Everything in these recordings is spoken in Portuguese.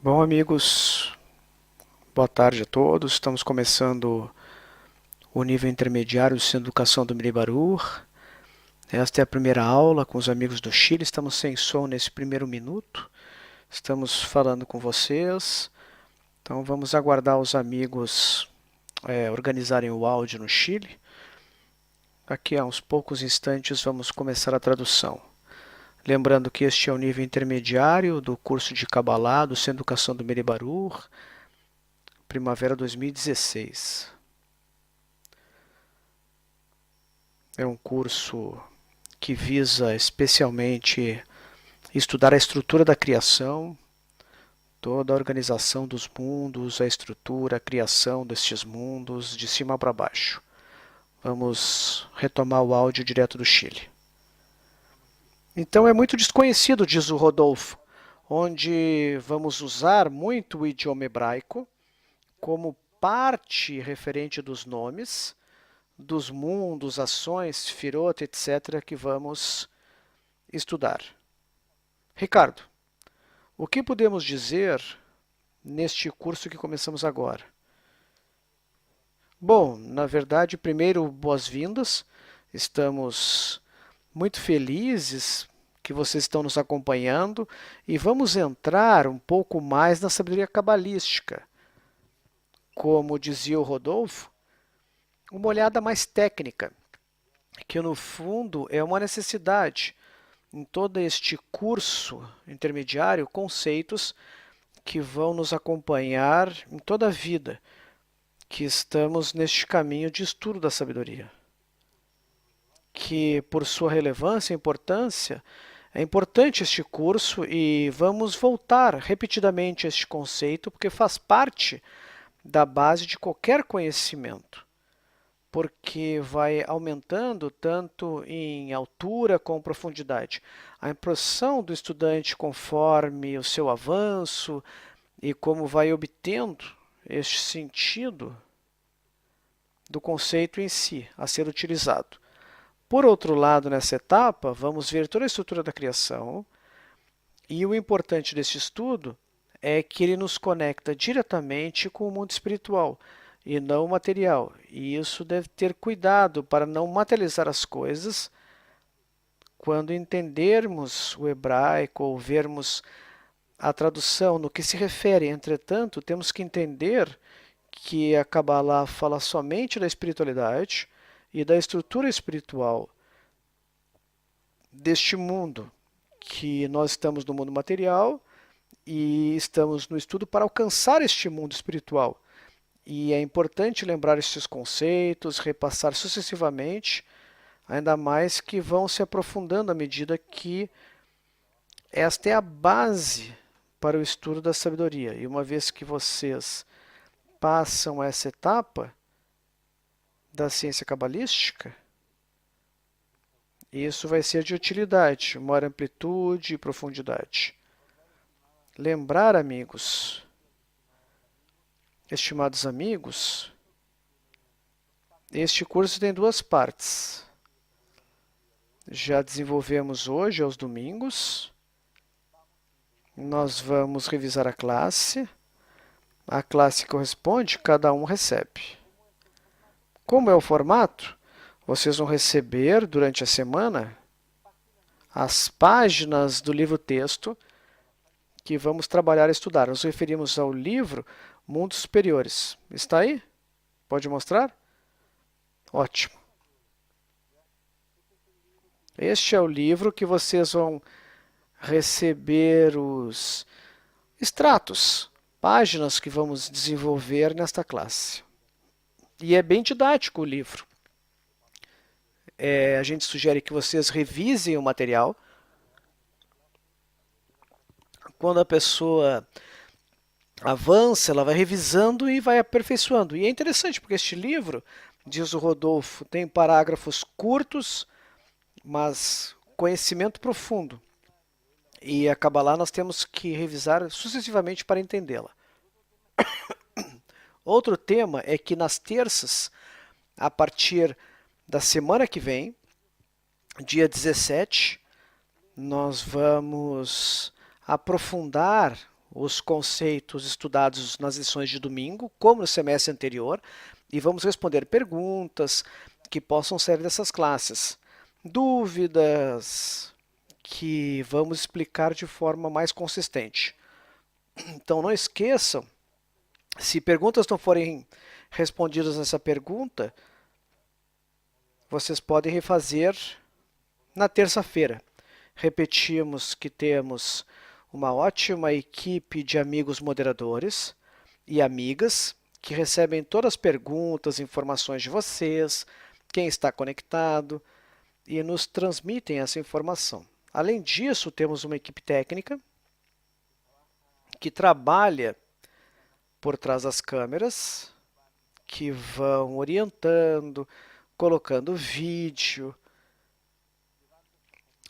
Bom, amigos, boa tarde a todos. Estamos começando o nível intermediário de educação do Miribarur. Esta é a primeira aula com os amigos do Chile. Estamos sem som nesse primeiro minuto. Estamos falando com vocês. Então vamos aguardar os amigos organizarem o áudio no Chile. Aqui a uns poucos instantes vamos começar a tradução. Lembrando que este é o nível intermediário do curso de Kabbalah do Centro de Educação do Miribarur, primavera 2016. É um curso que visa especialmente estudar a estrutura da criação, toda a organização dos mundos, a estrutura, a criação destes mundos, de cima para baixo. Vamos retomar o áudio direto do Chile. Então é muito desconhecido, diz o Rodolfo, onde vamos usar muito o idioma hebraico como parte referente dos nomes, dos mundos, ações, firot, etc., que vamos estudar. Ricardo, o que podemos dizer neste curso que começamos agora? Bom, na verdade, primeiro, boas-vindas. Estamos muito felizes que vocês estão nos acompanhando e vamos entrar um pouco mais na sabedoria cabalística. Como dizia o Rodolfo, uma olhada mais técnica, que no fundo é uma necessidade em todo este curso intermediário, conceitos que vão nos acompanhar em toda a vida, que estamos neste caminho de estudo da sabedoria. Que por sua relevância e importância, é importante este curso e vamos voltar repetidamente a este conceito, porque faz parte da base de qualquer conhecimento, porque vai aumentando tanto em altura como profundidade. A impressão do estudante conforme o seu avanço e como vai obtendo este sentido do conceito em si a ser utilizado. Por outro lado, nessa etapa, vamos ver toda a estrutura da criação e o importante desse estudo é que ele nos conecta diretamente com o mundo espiritual e não material. E isso deve ter cuidado para não materializar as coisas quando entendermos o hebraico ou vermos a tradução no que se refere. Entretanto, temos que entender que a Kabbalah fala somente da espiritualidade e da estrutura espiritual deste mundo, que nós estamos no mundo material e estamos no estudo para alcançar este mundo espiritual. E é importante lembrar estes conceitos, repassar sucessivamente, ainda mais que vão se aprofundando à medida que esta é a base para o estudo da sabedoria. E uma vez que vocês passam essa etapa da ciência cabalística, isso vai ser de utilidade, maior amplitude e profundidade. Lembrar, amigos, estimados amigos, este curso tem duas partes. Já desenvolvemos hoje, aos domingos. Nós vamos revisar a classe. A classe corresponde, cada um recebe. Como é o formato? Vocês vão receber durante a semana as páginas do livro-texto que vamos trabalhar e estudar. Nos referimos ao livro Mundos Superiores. Está aí? Pode mostrar? Ótimo. Este é o livro que vocês vão receber os extratos, páginas que vamos desenvolver nesta classe. E é bem didático o livro. A gente sugere que vocês revisem o material. Quando a pessoa avança, ela vai revisando e vai aperfeiçoando. E é interessante porque este livro, diz o Rodolfo, tem parágrafos curtos, mas conhecimento profundo. E a Kabbalah nós temos que revisar sucessivamente para entendê-la. Outro tema é que nas terças, a partir da semana que vem, dia 17, nós vamos aprofundar os conceitos estudados nas lições de domingo, como no semestre anterior, e vamos responder perguntas que possam sair dessas classes, dúvidas que vamos explicar de forma mais consistente. Então não esqueçam, se perguntas não forem respondidas nessa pergunta, vocês podem refazer na terça-feira. Repetimos que temos uma ótima equipe de amigos moderadores e amigas que recebem todas as perguntas, informações de vocês, quem está conectado e nos transmitem essa informação. Além disso, temos uma equipe técnica que trabalha por trás das câmeras, que vão orientando, colocando vídeo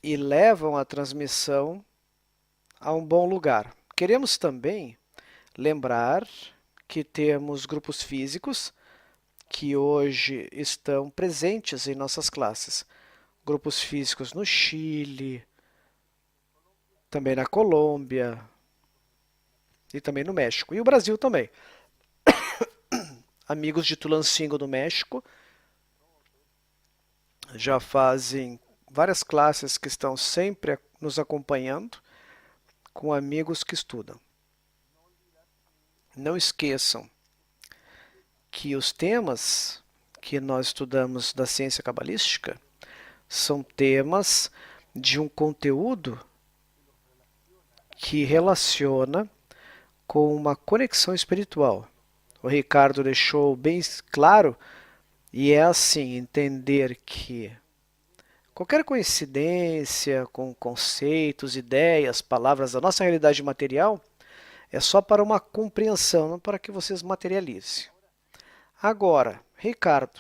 e levam a transmissão a um bom lugar. Queremos também lembrar que temos grupos físicos que hoje estão presentes em nossas classes. Grupos físicos no Chile, também na Colômbia e também no México. E o Brasil também. Amigos de Tulancingo no México já fazem várias classes que estão sempre nos acompanhando com amigos que estudam. Não esqueçam que os temas que nós estudamos da ciência cabalística são temas de um conteúdo que relaciona com uma conexão espiritual. O Ricardo deixou bem claro, e é assim, entender que qualquer coincidência com conceitos, ideias, palavras da nossa realidade material é só para uma compreensão, não para que vocês materializem. Agora, Ricardo,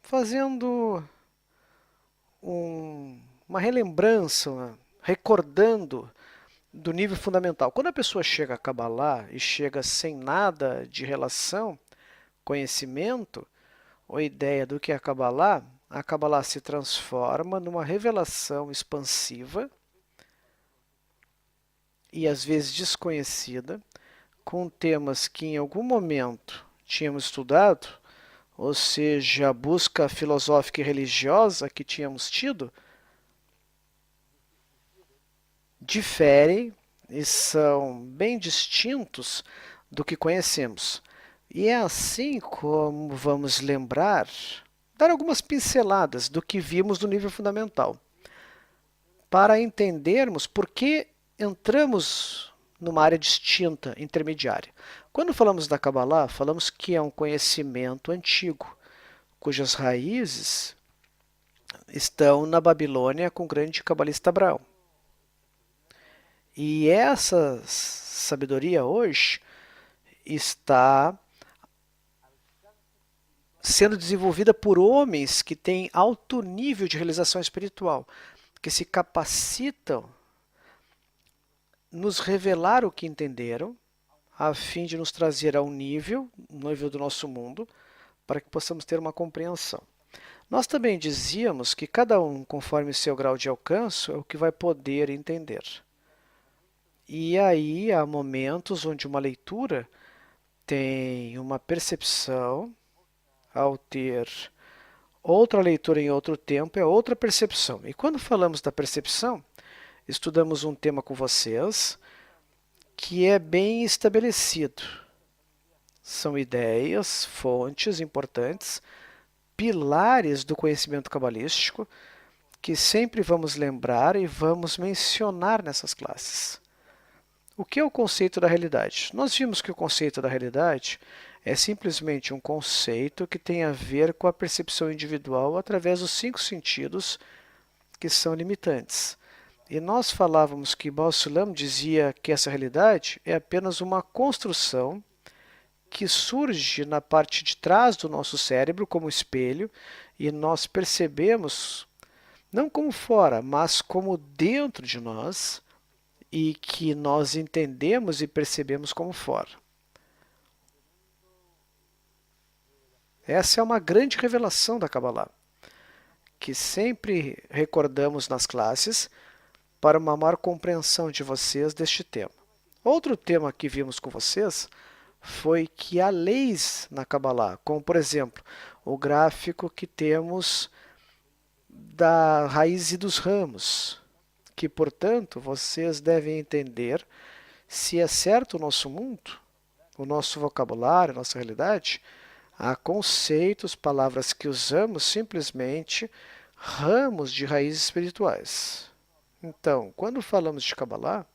fazendo uma relembrança, recordando do nível fundamental. Quando a pessoa chega a Kabbalah e chega sem nada de relação, conhecimento, ou ideia do que é a Kabbalah se transforma numa revelação expansiva e às vezes desconhecida, com temas que em algum momento tínhamos estudado, ou seja, a busca filosófica e religiosa que tínhamos tido, diferem e são bem distintos do que conhecemos. E é assim como vamos lembrar, dar algumas pinceladas do que vimos no nível fundamental, para entendermos por que entramos numa área distinta, intermediária. Quando falamos da Kabbalah, falamos que é um conhecimento antigo, cujas raízes estão na Babilônia com o grande cabalista Abraão. E essa sabedoria hoje está sendo desenvolvida por homens que têm alto nível de realização espiritual, que se capacitam nos revelar o que entenderam, a fim de nos trazer a um nível, no nível do nosso mundo, para que possamos ter uma compreensão. Nós também dizíamos que cada um, conforme o seu grau de alcance, é o que vai poder entender. E aí há momentos onde uma leitura tem uma percepção, ao ter outra leitura em outro tempo, é outra percepção. E quando falamos da percepção, estudamos um tema com vocês que é bem estabelecido. São ideias, fontes importantes, pilares do conhecimento cabalístico, que sempre vamos lembrar e vamos mencionar nessas classes. O que é o conceito da realidade? Nós vimos que o conceito da realidade é simplesmente um conceito que tem a ver com a percepção individual através dos 5 sentidos que são limitantes. E nós falávamos que Baal Sulam dizia que essa realidade é apenas uma construção que surge na parte de trás do nosso cérebro como espelho e nós percebemos não como fora, mas como dentro de nós e que nós entendemos e percebemos como fora. Essa é uma grande revelação da Kabbalah, que sempre recordamos nas classes para uma maior compreensão de vocês deste tema. Outro tema que vimos com vocês foi que há leis na Kabbalah, como por exemplo, o gráfico que temos da raiz e dos ramos, que portanto vocês devem entender se é certo o nosso mundo, o nosso vocabulário, a nossa realidade. Há conceitos, palavras que usamos simplesmente ramos de raízes espirituais. Então, quando falamos de Kabbalah,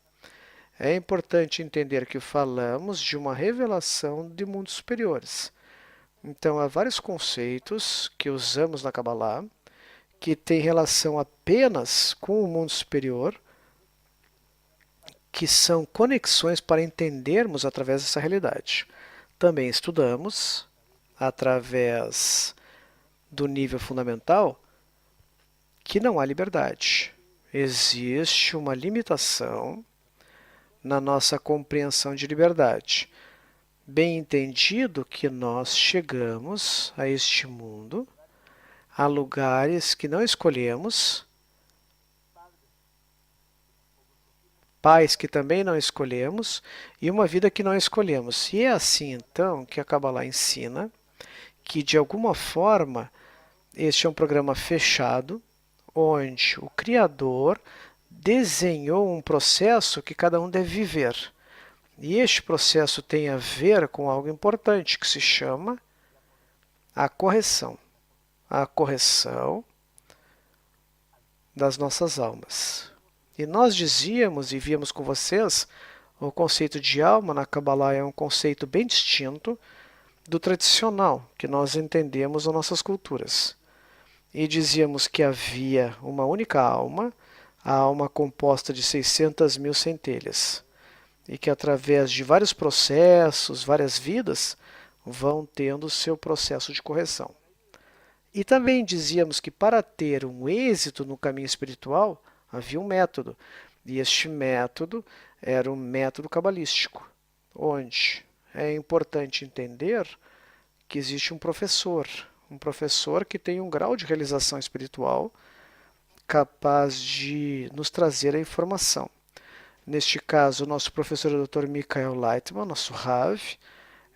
é importante entender que falamos de uma revelação de mundos superiores. Então, há vários conceitos que usamos na Kabbalah que têm relação apenas com o mundo superior, que são conexões para entendermos através dessa realidade. Também estudamos, através do nível fundamental, que não há liberdade. Existe uma limitação na nossa compreensão de liberdade. Bem entendido que nós chegamos a este mundo, a lugares que não escolhemos, pais que também não escolhemos e uma vida que não escolhemos. E é assim, então, que a Kabbalah ensina que, de alguma forma, este é um programa fechado, onde o Criador desenhou um processo que cada um deve viver. E este processo tem a ver com algo importante, que se chama a correção. A correção das nossas almas. E nós dizíamos e víamos com vocês, o conceito de alma na Kabbalah é um conceito bem distinto do tradicional que nós entendemos nas nossas culturas. E dizíamos que havia uma única alma, a alma composta de 600 mil centelhas, e que através de vários processos, várias vidas, vão tendo o seu processo de correção. E também dizíamos que para ter um êxito no caminho espiritual, havia um método. E este método era um método cabalístico, onde é importante entender que existe um professor que tem um grau de realização espiritual capaz de nos trazer a informação. Neste caso, o nosso professor Dr. Michael Leitman, nosso Rav,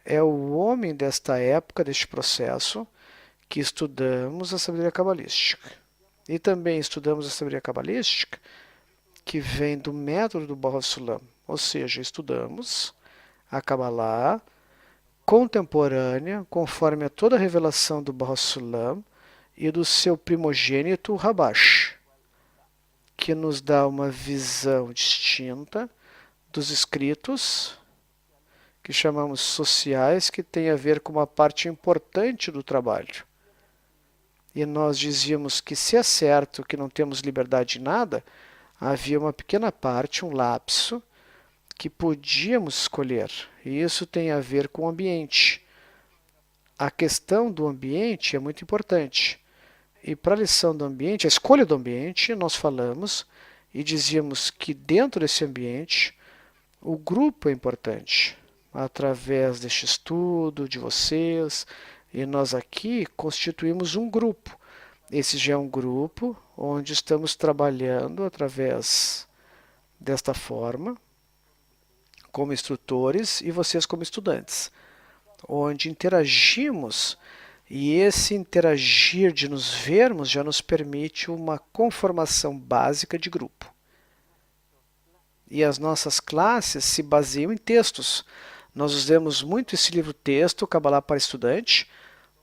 é o homem desta época, deste processo, que estudamos a sabedoria cabalística. E também estudamos a sabedoria cabalística que vem do método do Baruch Sulam, ou seja, estudamos a Kabbalah contemporânea, conforme a toda a revelação do Baruch Sulam e do seu primogênito Rabash, que nos dá uma visão distinta dos escritos, que chamamos sociais, que tem a ver com uma parte importante do trabalho. E nós dizíamos que se é certo que não temos liberdade em nada, havia uma pequena parte, um lapso, que podíamos escolher. E isso tem a ver com o ambiente. A questão do ambiente é muito importante. E para a lição do ambiente, a escolha do ambiente, nós falamos e dizíamos que dentro desse ambiente, o grupo é importante. Através deste estudo de vocês, e nós aqui constituímos um grupo. Esse já é um grupo onde estamos trabalhando através desta forma, como instrutores e vocês como estudantes, onde interagimos e esse interagir de nos vermos já nos permite uma conformação básica de grupo. E as nossas classes se baseiam em textos. Nós usamos muito esse livro-texto, Kabbalah para Estudante.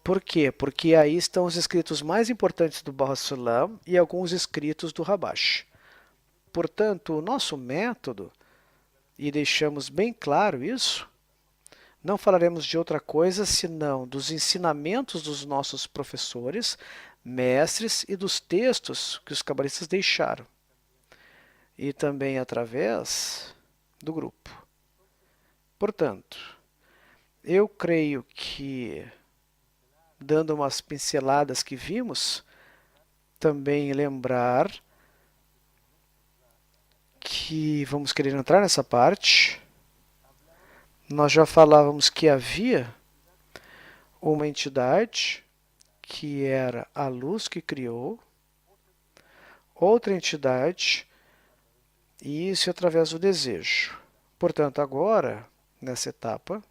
Por quê? Porque aí estão os escritos mais importantes do Baruch Sulam e alguns escritos do Rabash. Portanto, o nosso método, e deixamos bem claro isso, não falaremos de outra coisa senão dos ensinamentos dos nossos professores, mestres e dos textos que os cabalistas deixaram. E também através do grupo. Portanto, eu creio que, dando umas pinceladas que vimos, também lembrar que vamos querer entrar nessa parte. Nós já falávamos que havia uma entidade que era a luz que criou, outra entidade, e isso através do desejo. Portanto, agora, nessa etapa,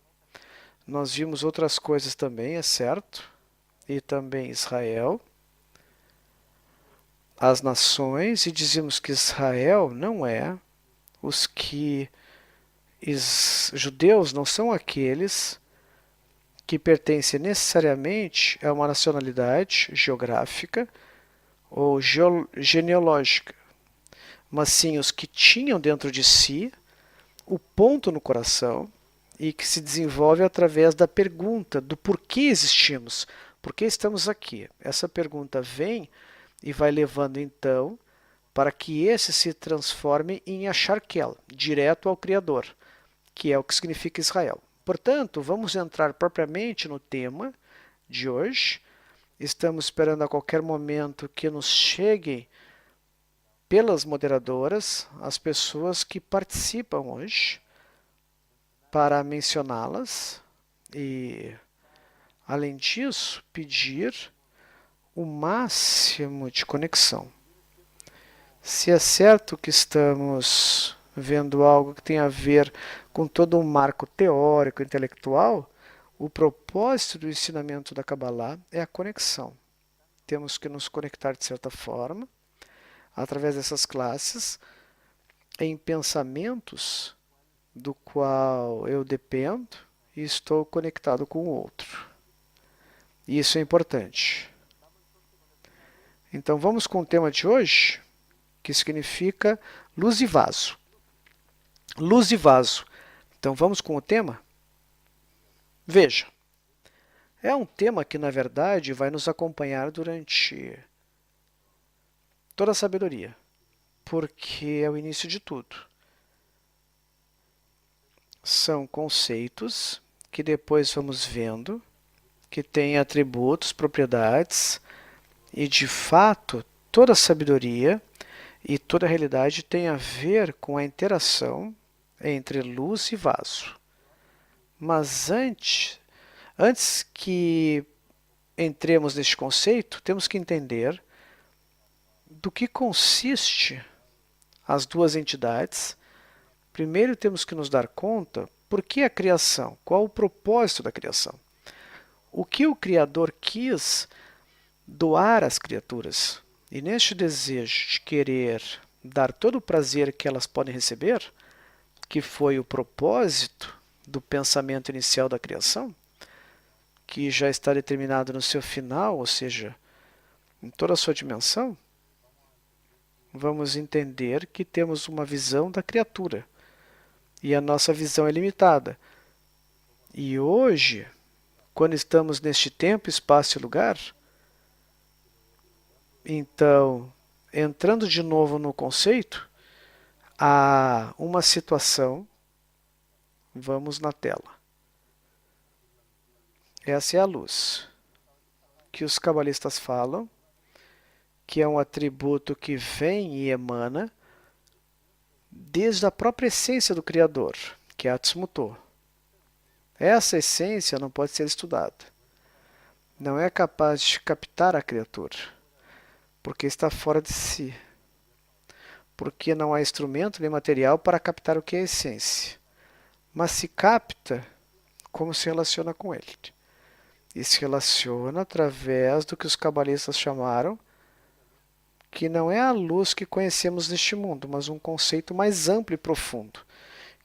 nós vimos outras coisas também, é certo? E também Israel, as nações, e dizemos que Israel não é os que judeus não são aqueles que pertencem necessariamente a uma nacionalidade geográfica ou genealógica, mas sim os que tinham dentro de si o ponto no coração e que se desenvolve através da pergunta do porquê existimos, por que estamos aqui. Essa pergunta vem e vai levando então para que esse se transforme em Acharkel, direto ao Criador, que é o que significa Israel. Portanto, vamos entrar propriamente no tema de hoje. Estamos esperando a qualquer momento que nos cheguem pelas moderadoras as pessoas que participam hoje para mencioná-las e, além disso, pedir o máximo de conexão. Se é certo que estamos vendo algo que tem a ver com todo um marco teórico, intelectual, o propósito do ensinamento da Kabbalah é a conexão. Temos que nos conectar de certa forma, através dessas classes, em pensamentos do qual eu dependo e estou conectado com o outro. Isso é importante. Então vamos com o tema de hoje, que significa luz e vaso. Luz e vaso. Então vamos com o tema? Veja, é um tema que na verdade vai nos acompanhar durante toda a sabedoria, porque é o início de tudo. São conceitos que depois vamos vendo, que têm atributos, propriedades, e de fato toda a sabedoria e toda a realidade tem a ver com a interação entre luz e vaso. Mas antes que entremos neste conceito, temos que entender do que consiste as duas entidades. Primeiro temos que nos dar conta por que a criação, qual o propósito da criação. O que o Criador quis doar às criaturas. E neste desejo de querer dar todo o prazer que elas podem receber, que foi o propósito do pensamento inicial da criação, que já está determinado no seu final, ou seja, em toda a sua dimensão, vamos entender que temos uma visão da criatura. E a nossa visão é limitada. E hoje, quando estamos neste tempo, espaço e lugar, então, entrando de novo no conceito, há uma situação, vamos na tela. Essa é a luz, que os cabalistas falam, que é um atributo que vem e emana desde a própria essência do Criador, que é Atzmuto. Essa essência não pode ser estudada. Não é capaz de captar a criatura, porque está fora de si. Porque não há instrumento nem material para captar o que é a essência. Mas se capta como se relaciona com ele. E se relaciona através do que os cabalistas chamaram, que não é a luz que conhecemos neste mundo, mas um conceito mais amplo e profundo,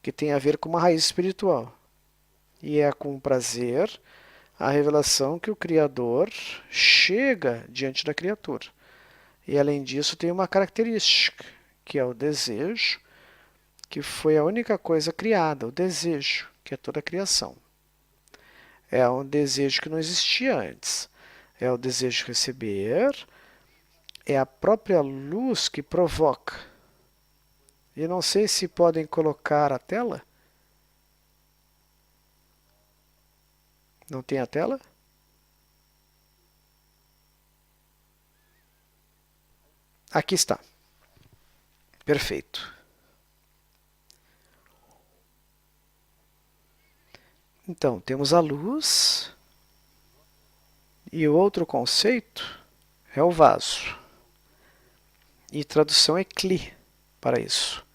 que tem a ver com uma raiz espiritual. E é com prazer a revelação que o Criador chega diante da criatura. E além disso tem uma característica, que é o desejo, que foi a única coisa criada, o desejo, que é toda a criação. É um desejo que não existia antes. É o desejo de receber, é a própria luz que provoca. E não sei se podem colocar a tela. Não tem a tela? Aqui está. Perfeito. Então, temos a luz e o outro conceito é o vaso. E tradução é Kli para isso,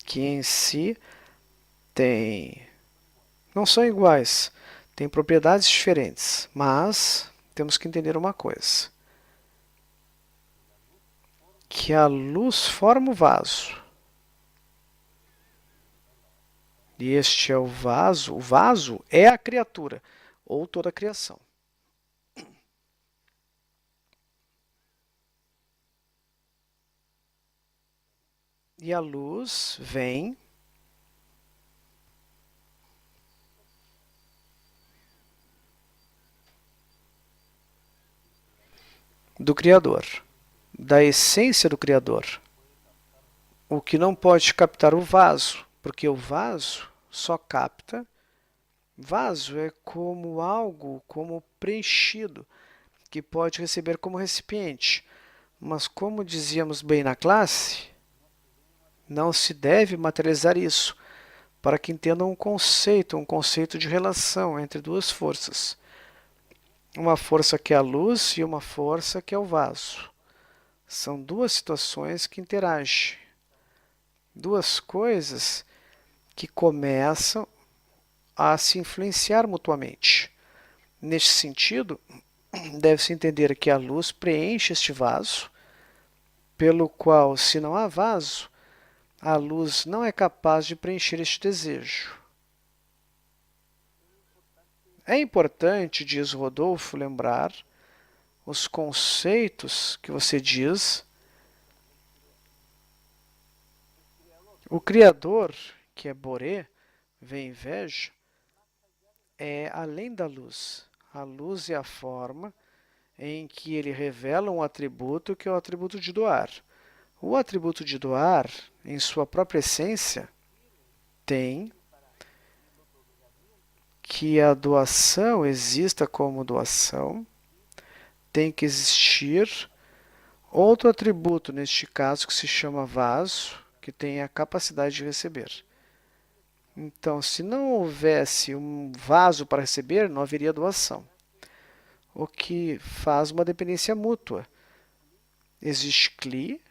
que em si não são iguais, têm propriedades diferentes, mas temos que entender uma coisa, que a luz forma o vaso. E este é o vaso é a criatura, ou toda a criação. E a luz vem do Criador, da essência do Criador. O que não pode captar o vaso, porque o vaso só capta. Vaso é como algo, como preenchido, que pode receber como recipiente. Mas como dizíamos bem na classe, não se deve materializar isso, para que entendam um conceito de relação entre duas forças. Uma força que é a luz e uma força que é o vaso. São duas situações que interagem. Duas coisas que começam a se influenciar mutuamente. Neste sentido, deve-se entender que a luz preenche este vaso, pelo qual, se não há vaso, a luz não é capaz de preencher este desejo. É importante, diz Rodolfo, lembrar os conceitos que você diz. O Criador, que é Boré, vem inveja, é além da luz. A luz é a forma em que ele revela um atributo que é o atributo de doar. O atributo de doar, em sua própria essência, tem que a doação exista como doação, tem que existir outro atributo, neste caso, que se chama vaso, que tem a capacidade de receber. Então, se não houvesse um vaso para receber, não haveria doação. O que faz uma dependência mútua. Existe Kli,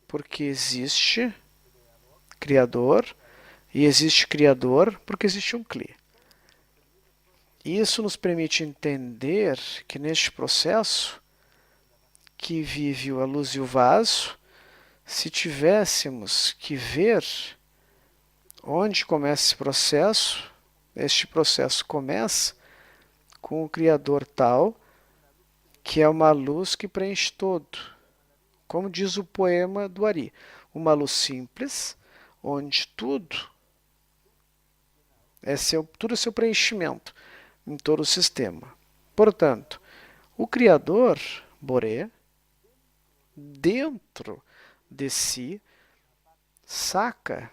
porque existe Criador, e existe Criador porque existe um Kli. Isso nos permite entender que neste processo que vive a luz e o vaso, se tivéssemos que ver onde começa esse processo, este processo começa com o Criador tal, que é uma luz que preenche todo. Como diz o poema do Ari, uma luz simples, onde tudo é seu preenchimento em todo o sistema. Portanto, o Criador, Boré, dentro de si, saca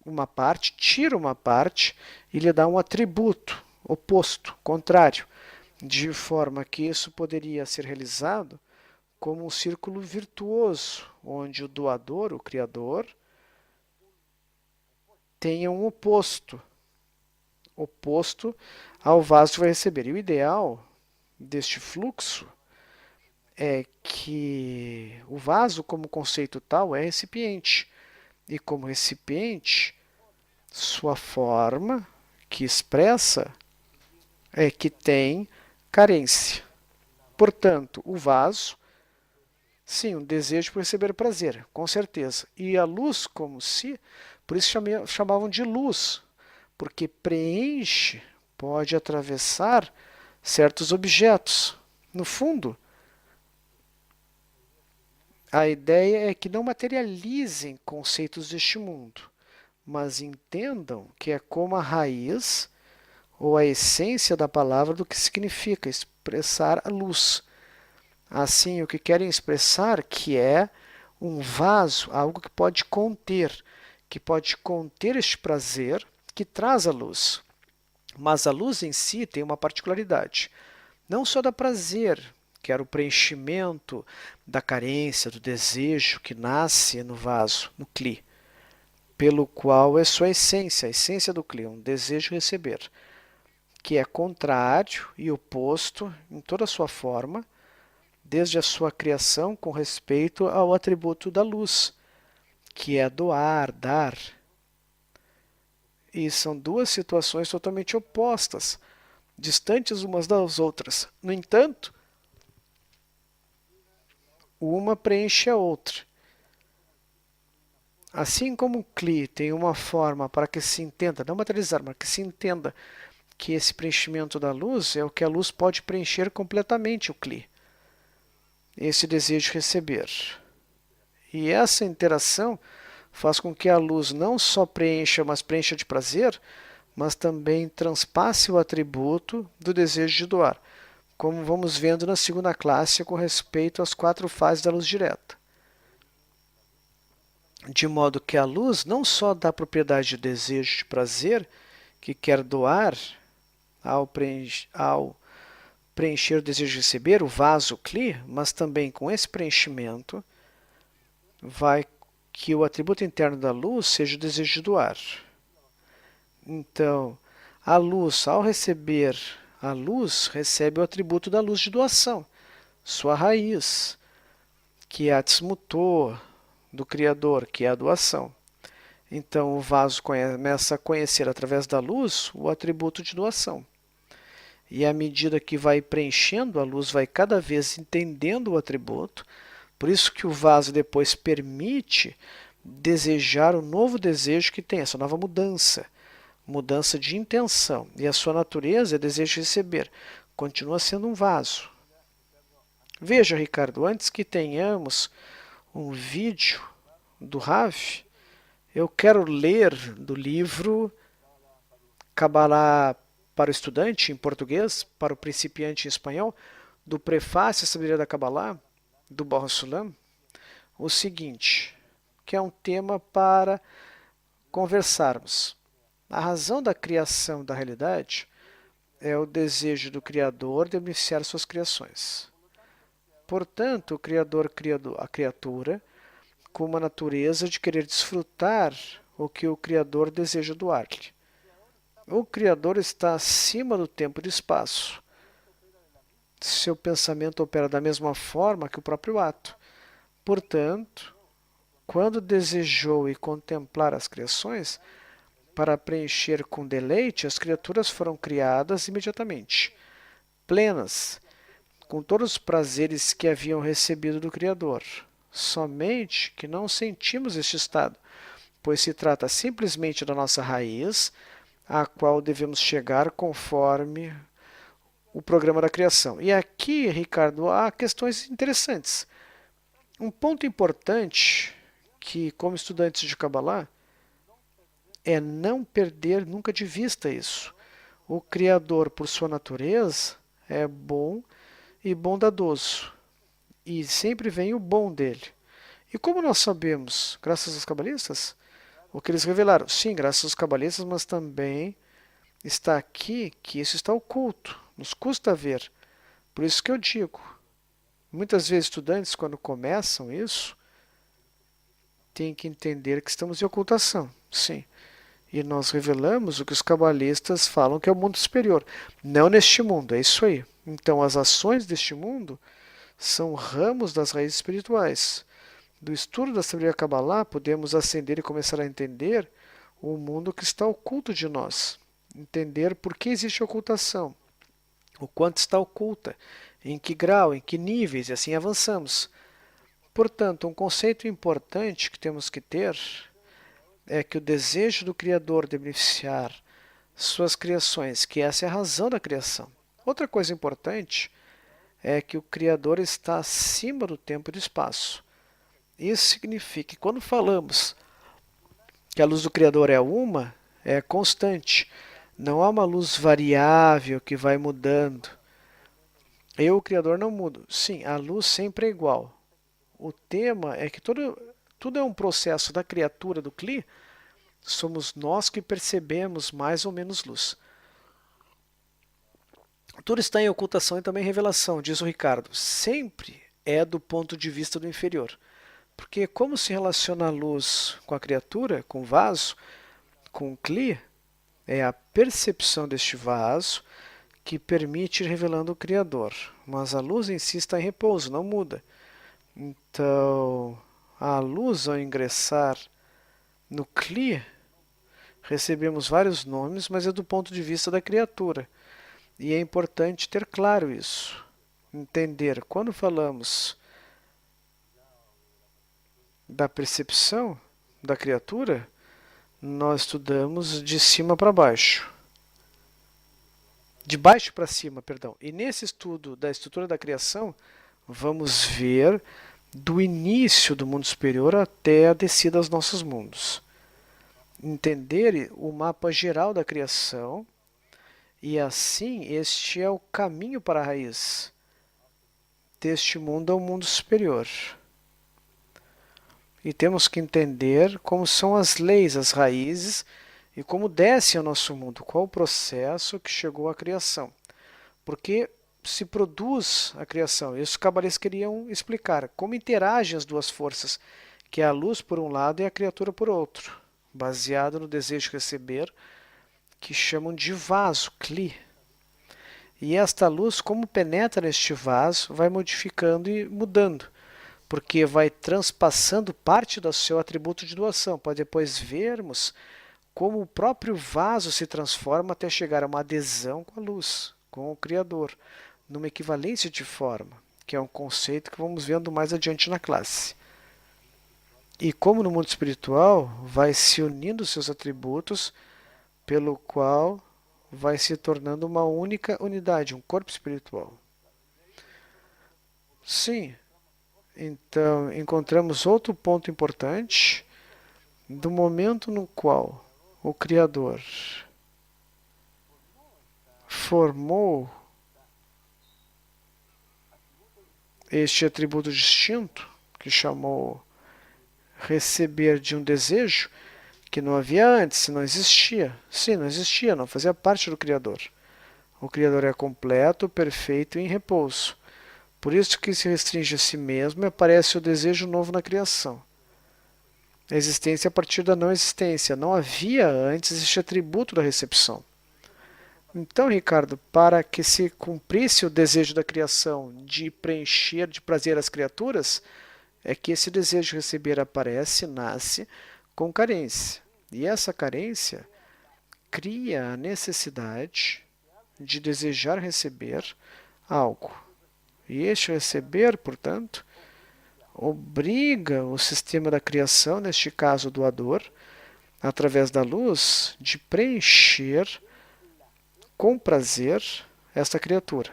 uma parte, tira uma parte e lhe dá um atributo oposto, contrário, de forma que isso poderia ser realizado como um círculo virtuoso, onde o doador, o Criador, tenha um oposto ao vaso que vai receber. E o ideal deste fluxo é que o vaso, como conceito tal, é recipiente. E como recipiente, sua forma que expressa é que tem carência. Portanto, o vaso, sim, um desejo por receber prazer, com certeza. E a luz como se, por isso chamavam de luz, porque preenche, pode atravessar certos objetos. No fundo, a ideia é que não materializem conceitos deste mundo, mas entendam que é como a raiz ou a essência da palavra do que significa expressar a luz. Assim, o que querem expressar que é um vaso, algo que pode conter este prazer que traz a luz. Mas a luz em si tem uma particularidade, não só dá prazer, que era o preenchimento da carência, do desejo que nasce no vaso, no Kli, pelo qual é sua essência, a essência do Kli, um desejo de receber, que é contrário e oposto em toda a sua forma, desde a sua criação com respeito ao atributo da luz, que é doar, dar. E são duas situações totalmente opostas, distantes umas das outras. No entanto, uma preenche a outra. Assim como o CLI tem uma forma para que se entenda, não materializar, mas que se entenda que esse preenchimento da luz é o que a luz pode preencher completamente o CLI, esse desejo de receber. E essa interação faz com que a luz não só preencha, mas preencha de prazer, mas também transpasse o atributo do desejo de doar, como vamos vendo na segunda classe com respeito às 4 fases da luz direta. De modo que a luz não só dá a propriedade de desejo de prazer, que quer doar ao preencher o desejo de receber, o vaso CLI, mas também com esse preenchimento vai que o atributo interno da luz seja o desejo de doar. Então, a luz, ao receber a luz, recebe o atributo da luz de doação, sua raiz, que é a Atzmutor do Criador, que é a doação. Então, o vaso começa a conhecer, através da luz, o atributo de doação. E à medida que vai preenchendo, a luz vai cada vez entendendo o atributo. Por isso que o vaso depois permite desejar o novo desejo que tem, essa nova mudança. Mudança de intenção. E a sua natureza é desejo de receber. Continua sendo um vaso. Veja, Ricardo, antes que tenhamos um vídeo do Rav, eu quero ler do livro Kabbalah para o estudante, em português, para o principiante em espanhol, do Prefácio à Sabedoria da Kabbalah, do Baruch Sulam, o seguinte, que é um tema para conversarmos. A razão da criação da realidade é o desejo do Criador de beneficiar suas criações. Portanto, o Criador criou a criatura com uma natureza de querer desfrutar o que o Criador deseja doar-lhe. O Criador está acima do tempo e do espaço. Seu pensamento opera da mesma forma que o próprio ato. Portanto, quando desejou e contemplar as criações, para preencher com deleite, as criaturas foram criadas imediatamente, plenas, com todos os prazeres que haviam recebido do Criador. Somente que não sentimos este estado, pois se trata simplesmente da nossa raiz, a qual devemos chegar conforme o programa da criação. E aqui, Ricardo, há questões interessantes. Um ponto importante que, como estudantes de Kabbalah, é não perder nunca de vista isso. O Criador, por sua natureza, é bom e bondadoso. E sempre vem o bom dele. E como nós sabemos, graças aos cabalistas, o que eles revelaram? Sim, graças aos cabalistas, mas também está aqui que isso está oculto. Nos custa ver. Por isso que eu digo, muitas vezes estudantes, quando começam isso, têm que entender que estamos em ocultação. Sim. E nós revelamos o que os cabalistas falam que é o mundo superior. Não neste mundo, é isso aí. Então, as ações deste mundo são ramos das raízes espirituais. Do estudo da sabedoria Kabbalah, podemos ascender e começar a entender o mundo que está oculto de nós. Entender por que existe ocultação, o quanto está oculta, em que grau, em que níveis, e assim avançamos. Portanto, um conceito importante que temos que ter é que o desejo do Criador de beneficiar suas criações, que essa é a razão da criação. Outra coisa importante é que o Criador está acima do tempo e do espaço. Isso significa que quando falamos que a luz do Criador é constante. Não há uma luz variável que vai mudando. Eu, o Criador, não mudo. Sim, a luz sempre é igual. O tema é que tudo é um processo da criatura do Kli. Somos nós que percebemos mais ou menos luz. Tudo está em ocultação e também em revelação, diz o Ricardo. Sempre é do ponto de vista do inferior. Porque como se relaciona a luz com a criatura, com o vaso, com o Kli, é a percepção deste vaso que permite ir revelando o Criador. Mas a luz em si está em repouso, não muda. Então, a luz ao ingressar no Kli recebemos vários nomes, mas é do ponto de vista da criatura. E é importante ter claro isso. Entender, quando falamos da percepção da criatura, nós estudamos de cima para baixo. De baixo para cima, perdão. E nesse estudo da estrutura da criação, vamos ver do início do mundo superior até a descida aos nossos mundos. Entender o mapa geral da criação, e assim este é o caminho para a raiz deste mundo ao mundo superior. E temos que entender como são as leis, as raízes, e como desce ao nosso mundo, qual o processo que chegou à criação. Porque se produz a criação. Isso os cabalistas queriam explicar. Como interagem as duas forças, que é a luz por um lado e a criatura por outro, baseado no desejo de receber, que chamam de vaso, Kli. E esta luz, como penetra neste vaso, vai modificando e mudando, porque vai transpassando parte do seu atributo de doação. Para depois vermos como o próprio vaso se transforma até chegar a uma adesão com a luz, com o Criador, numa equivalência de forma, que é um conceito que vamos vendo mais adiante na classe. E como no mundo espiritual, vai se unindo seus atributos, pelo qual vai se tornando uma única unidade, um corpo espiritual. Sim, então encontramos outro ponto importante do momento no qual o Criador formou este atributo distinto, que chamou receber de um desejo, que não havia antes, não existia. Sim, não existia, não fazia parte do Criador. O Criador é completo, perfeito e em repouso. Por isso que se restringe a si mesmo e aparece o desejo novo na criação. A existência a partir da não existência. Não havia antes este atributo da recepção. Então, Ricardo, para que se cumprisse o desejo da criação de preencher de prazer as criaturas, é que esse desejo de receber aparece, nasce com carência. E essa carência cria a necessidade de desejar receber algo. E este receber, portanto, obriga o sistema da criação, neste caso o doador, através da luz, de preencher com prazer esta criatura.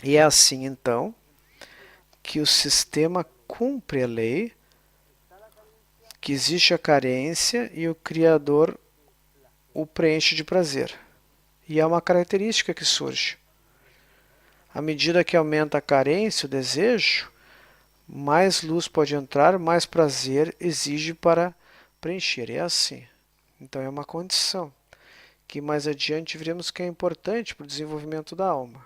E é assim, então, que o sistema cumpre a lei, que existe a carência e o Criador o preenche de prazer. E é uma característica que surge. À medida que aumenta a carência, o desejo, mais luz pode entrar, mais prazer exige para preencher. É assim. Então é uma condição que mais adiante veremos que é importante para o desenvolvimento da alma.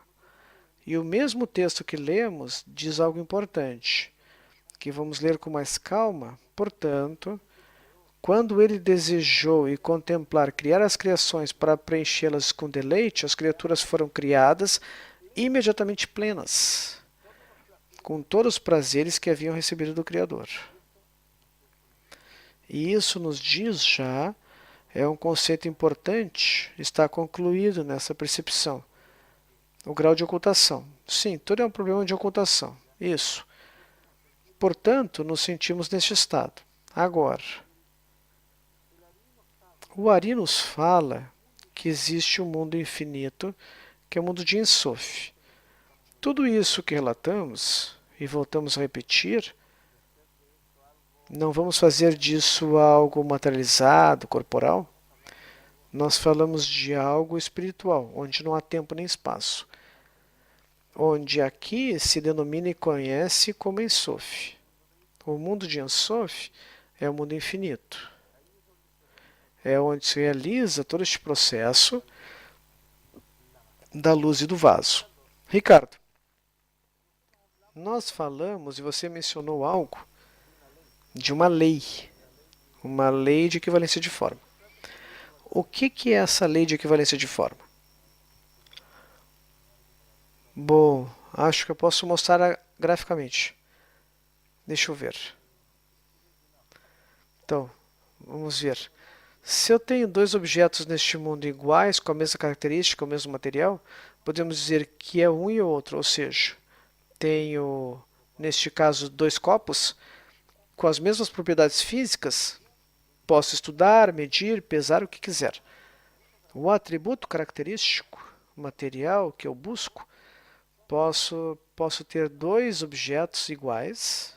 E o mesmo texto que lemos diz algo importante, que vamos ler com mais calma. Portanto, quando ele desejou e contemplar criar as criações para preenchê-las com deleite, as criaturas foram criadas imediatamente plenas, com todos os prazeres que haviam recebido do Criador. E isso nos diz já, é um conceito importante, está concluído nessa percepção. O grau de ocultação. Sim, tudo é um problema de ocultação. Isso. Portanto, nos sentimos neste estado. Agora, o Ari nos fala que existe um mundo infinito, que é o mundo de Ensof. Tudo isso que relatamos, e voltamos a repetir, não vamos fazer disso algo materializado, corporal. Nós falamos de algo espiritual, onde não há tempo nem espaço. Onde aqui se denomina e conhece como Ensof. O mundo de Ensof é o mundo infinito. É onde se realiza todo este processo da luz e do vaso. Ricardo, nós falamos, e você mencionou algo, de uma lei de equivalência de forma. O que é essa lei de equivalência de forma? Bom, acho que eu posso mostrar graficamente. Deixa eu ver. Então, vamos ver. Se eu tenho dois objetos neste mundo iguais, com a mesma característica, o mesmo material, podemos dizer que é um e outro, ou seja, tenho, neste caso, dois copos com as mesmas propriedades físicas, posso estudar, medir, pesar, o que quiser. O atributo característico, material que eu busco, posso ter dois objetos iguais,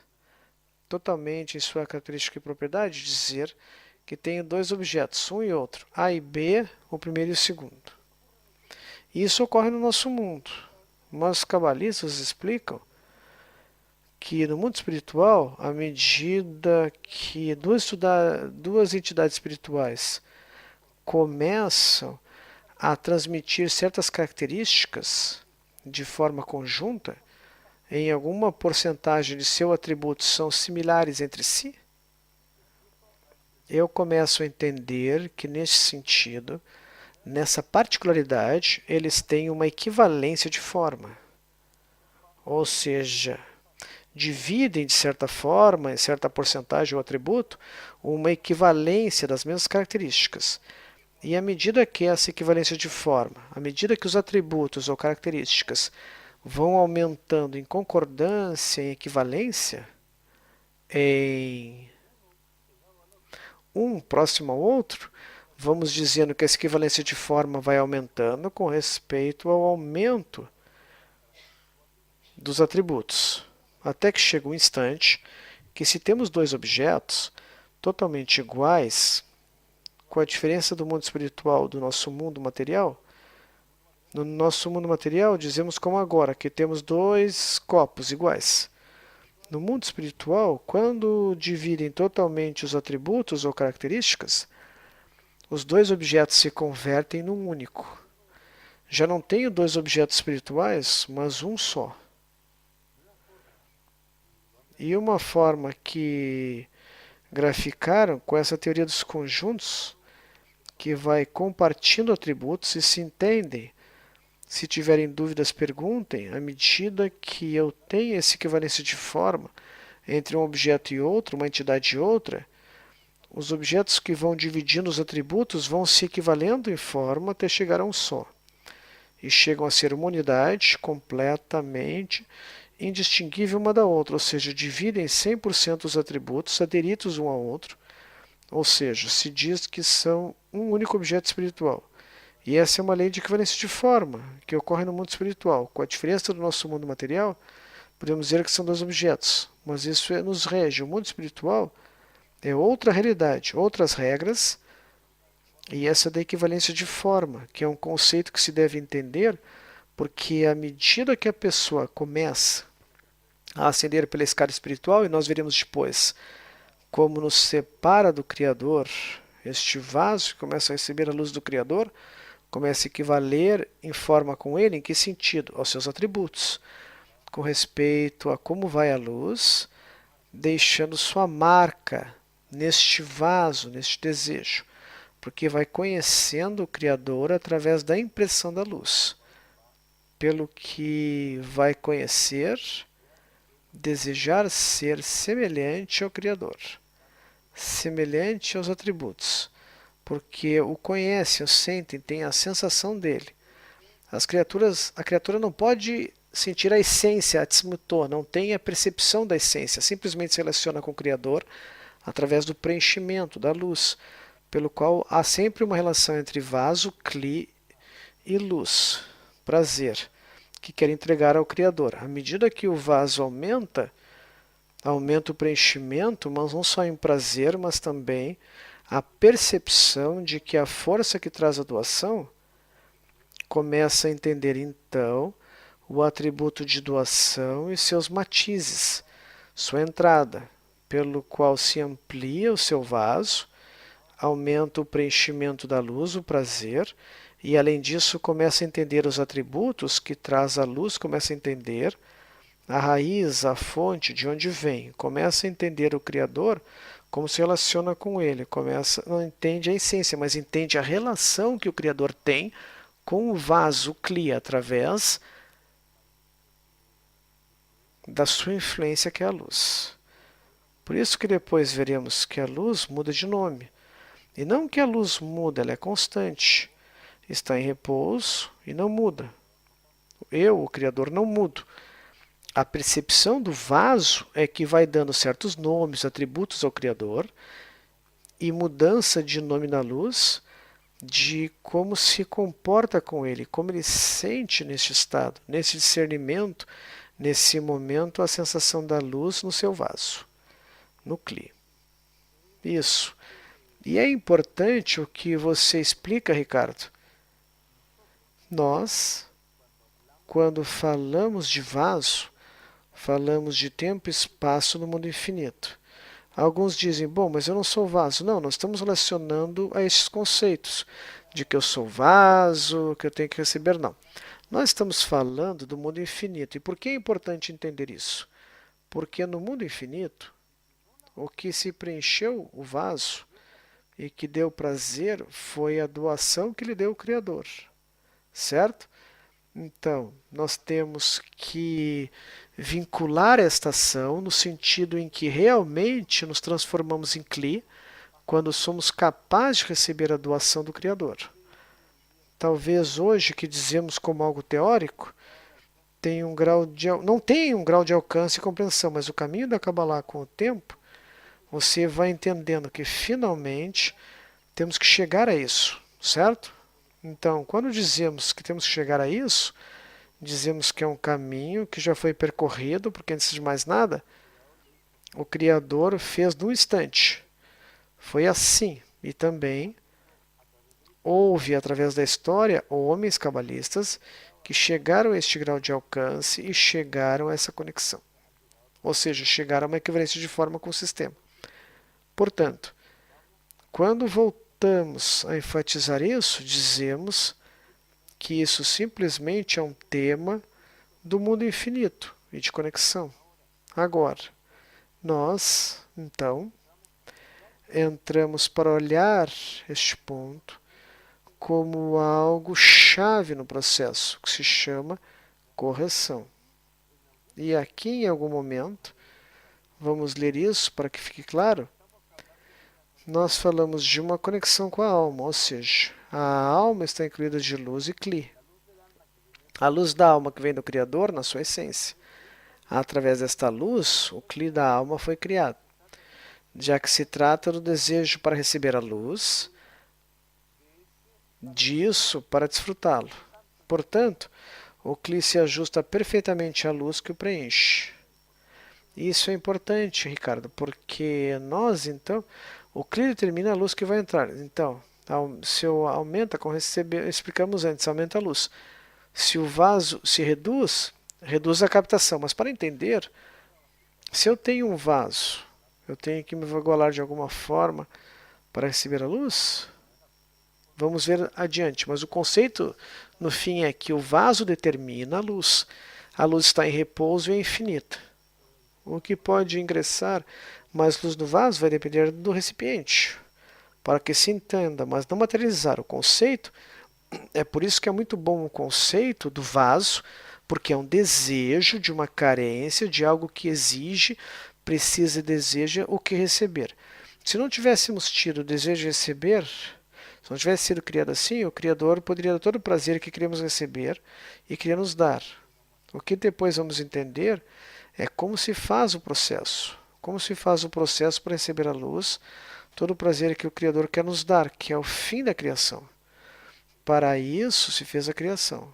totalmente em sua característica e propriedade, dizer que tenho dois objetos, um e outro, A e B, o primeiro e o segundo. Isso ocorre no nosso mundo, mas os cabalistas explicam que no mundo espiritual, à medida que duas entidades espirituais começam a transmitir certas características de forma conjunta, em alguma porcentagem de seus atributos são similares entre si, eu começo a entender que, nesse sentido, nessa particularidade, eles têm uma equivalência de forma. Ou seja, dividem, de certa forma, em certa porcentagem o atributo, uma equivalência das mesmas características. E à medida que essa equivalência de forma, à medida que os atributos ou características vão aumentando em concordância, em equivalência, em um próximo ao outro, vamos dizendo que essa equivalência de forma vai aumentando com respeito ao aumento dos atributos, até que chega um instante que, se temos dois objetos totalmente iguais, com a diferença do mundo espiritual do nosso mundo material, no nosso mundo material dizemos como agora, que temos dois copos iguais. No mundo espiritual, quando dividem totalmente os atributos ou características, os dois objetos se convertem num único. Já não tenho dois objetos espirituais, mas um só. E uma forma que graficaram com essa teoria dos conjuntos, que vai compartilhando atributos e se entendem. Se tiverem dúvidas, perguntem. À medida que eu tenho essa equivalência de forma entre um objeto e outro, uma entidade e outra, os objetos que vão dividindo os atributos vão se equivalendo em forma até chegar a um só. E chegam a ser uma unidade completamente indistinguível uma da outra, ou seja, dividem 100% os atributos aderidos um ao outro, ou seja, se diz que são um único objeto espiritual. E essa é uma lei de equivalência de forma, que ocorre no mundo espiritual. Com a diferença do nosso mundo material, podemos dizer que são dois objetos, mas isso nos rege. O mundo espiritual é outra realidade, outras regras, e essa é da equivalência de forma, que é um conceito que se deve entender, porque à medida que a pessoa começa a ascender pela escada espiritual, e nós veremos depois como nos separa do Criador, este vaso que começa a receber a luz do Criador, começa a equivaler em forma com ele, em que sentido? Aos seus atributos, com respeito a como vai a luz, deixando sua marca neste vaso, neste desejo, porque vai conhecendo o Criador através da impressão da luz, pelo que vai conhecer, desejar ser semelhante ao Criador, semelhante aos atributos, porque o conhecem, o sentem, têm a sensação dele. A criatura não pode sentir a essência, a tsmuto, não tem a percepção da essência, simplesmente se relaciona com o Criador através do preenchimento da luz, pelo qual há sempre uma relação entre vaso, kli e luz, prazer, que quer entregar ao Criador. À medida que o vaso aumenta o preenchimento, mas não só em prazer, mas também a percepção de que a força que traz a doação começa a entender então o atributo de doação e seus matizes, sua entrada, pelo qual se amplia o seu vaso, aumenta o preenchimento da luz, o prazer, e além disso começa a entender os atributos que traz a luz, começa a entender a raiz, a fonte, de onde vem, começa a entender o Criador, como se relaciona com ele, não entende a essência, mas entende a relação que o Criador tem com o vaso Kli, através da sua influência, que é a luz. Por isso que depois veremos que a luz muda de nome. E não que a luz muda, ela é constante. Está em repouso e não muda. Eu, o Criador, não mudo. A percepção do vaso é que vai dando certos nomes, atributos ao Criador, e mudança de nome na luz, de como se comporta com ele, como ele sente neste estado, nesse discernimento, nesse momento, a sensação da luz no seu vaso, no Kli. Isso. E é importante o que você explica, Ricardo. Nós, quando falamos de vaso, falamos de tempo e espaço no mundo infinito. Alguns dizem, bom, mas eu não sou vaso. Não, nós estamos relacionando a esses conceitos de que eu sou vaso, que eu tenho que receber. Não. Nós estamos falando do mundo infinito. E por que é importante entender isso? Porque no mundo infinito, o que se preencheu o vaso e que deu prazer foi a doação que lhe deu o Criador. Certo? Então, nós temos que vincular esta ação no sentido em que realmente nos transformamos em Kli quando somos capazes de receber a doação do Criador. Talvez hoje, que dizemos como algo teórico, não tem um grau de alcance e compreensão, mas o caminho da Kabbalah com o tempo, você vai entendendo que finalmente temos que chegar a isso, certo? Então, quando dizemos que temos que chegar a isso, dizemos que é um caminho que já foi percorrido, porque antes de mais nada, o Criador fez num instante. Foi assim. E também houve, através da história, homens cabalistas que chegaram a este grau de alcance e chegaram a essa conexão. Ou seja, chegaram a uma equivalência de forma com o sistema. Portanto, quando voltamos a enfatizar isso, dizemos que isso simplesmente é um tema do mundo infinito e de conexão. Agora, nós, então, entramos para olhar este ponto como algo chave no processo, que se chama correção. E aqui, em algum momento, vamos ler isso para que fique claro, nós falamos de uma conexão com a alma, ou seja, a alma está incluída de luz e Kli. A luz da alma que vem do Criador na sua essência. Através desta luz, o Kli da alma foi criado, já que se trata do desejo para receber a luz, disso para desfrutá-lo. Portanto, o Kli se ajusta perfeitamente à luz que o preenche. Isso é importante, Ricardo, porque nós, então, o Kli determina a luz que vai entrar. Então, se aumenta com receber, explicamos antes, aumenta a luz. Se o vaso se reduz, reduz a captação. Mas para entender, se eu tenho um vaso, eu tenho que me vagualar de alguma forma para receber a luz? Vamos ver adiante, mas o conceito no fim é que o vaso determina a luz. A luz está em repouso e é infinita. O que pode ingressar mais luz no vaso vai depender do recipiente. Para que se entenda, mas não materializar o conceito, é por isso que é muito bom o conceito do vaso, porque é um desejo de uma carência, de algo que exige, precisa e deseja o que receber. Se não tivéssemos tido o desejo de receber, se não tivesse sido criado assim, o Criador poderia dar todo o prazer que queríamos receber e queria nos dar. O que depois vamos entender é como se faz o processo. Como se faz o processo para receber a luz, todo o prazer que o Criador quer nos dar, que é o fim da criação. Para isso se fez a criação.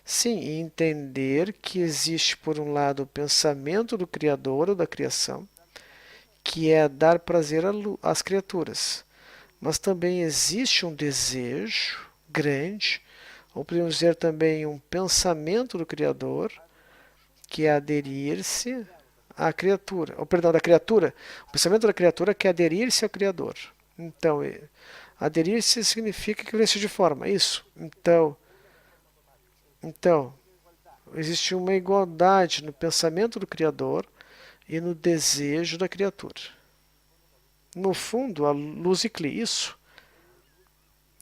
Sim, e entender que existe, por um lado, o pensamento do Criador ou da criação, que é dar prazer às criaturas. Mas também existe um desejo grande, ou podemos dizer também um pensamento do Criador, que é aderir-se à criatura, ou perdão, da criatura. O pensamento da criatura que é aderir-se ao Criador. Então, aderir-se significa que vem de forma, isso. Então, existe uma igualdade no pensamento do Criador e no desejo da criatura. No fundo, a luz e Kli, isso.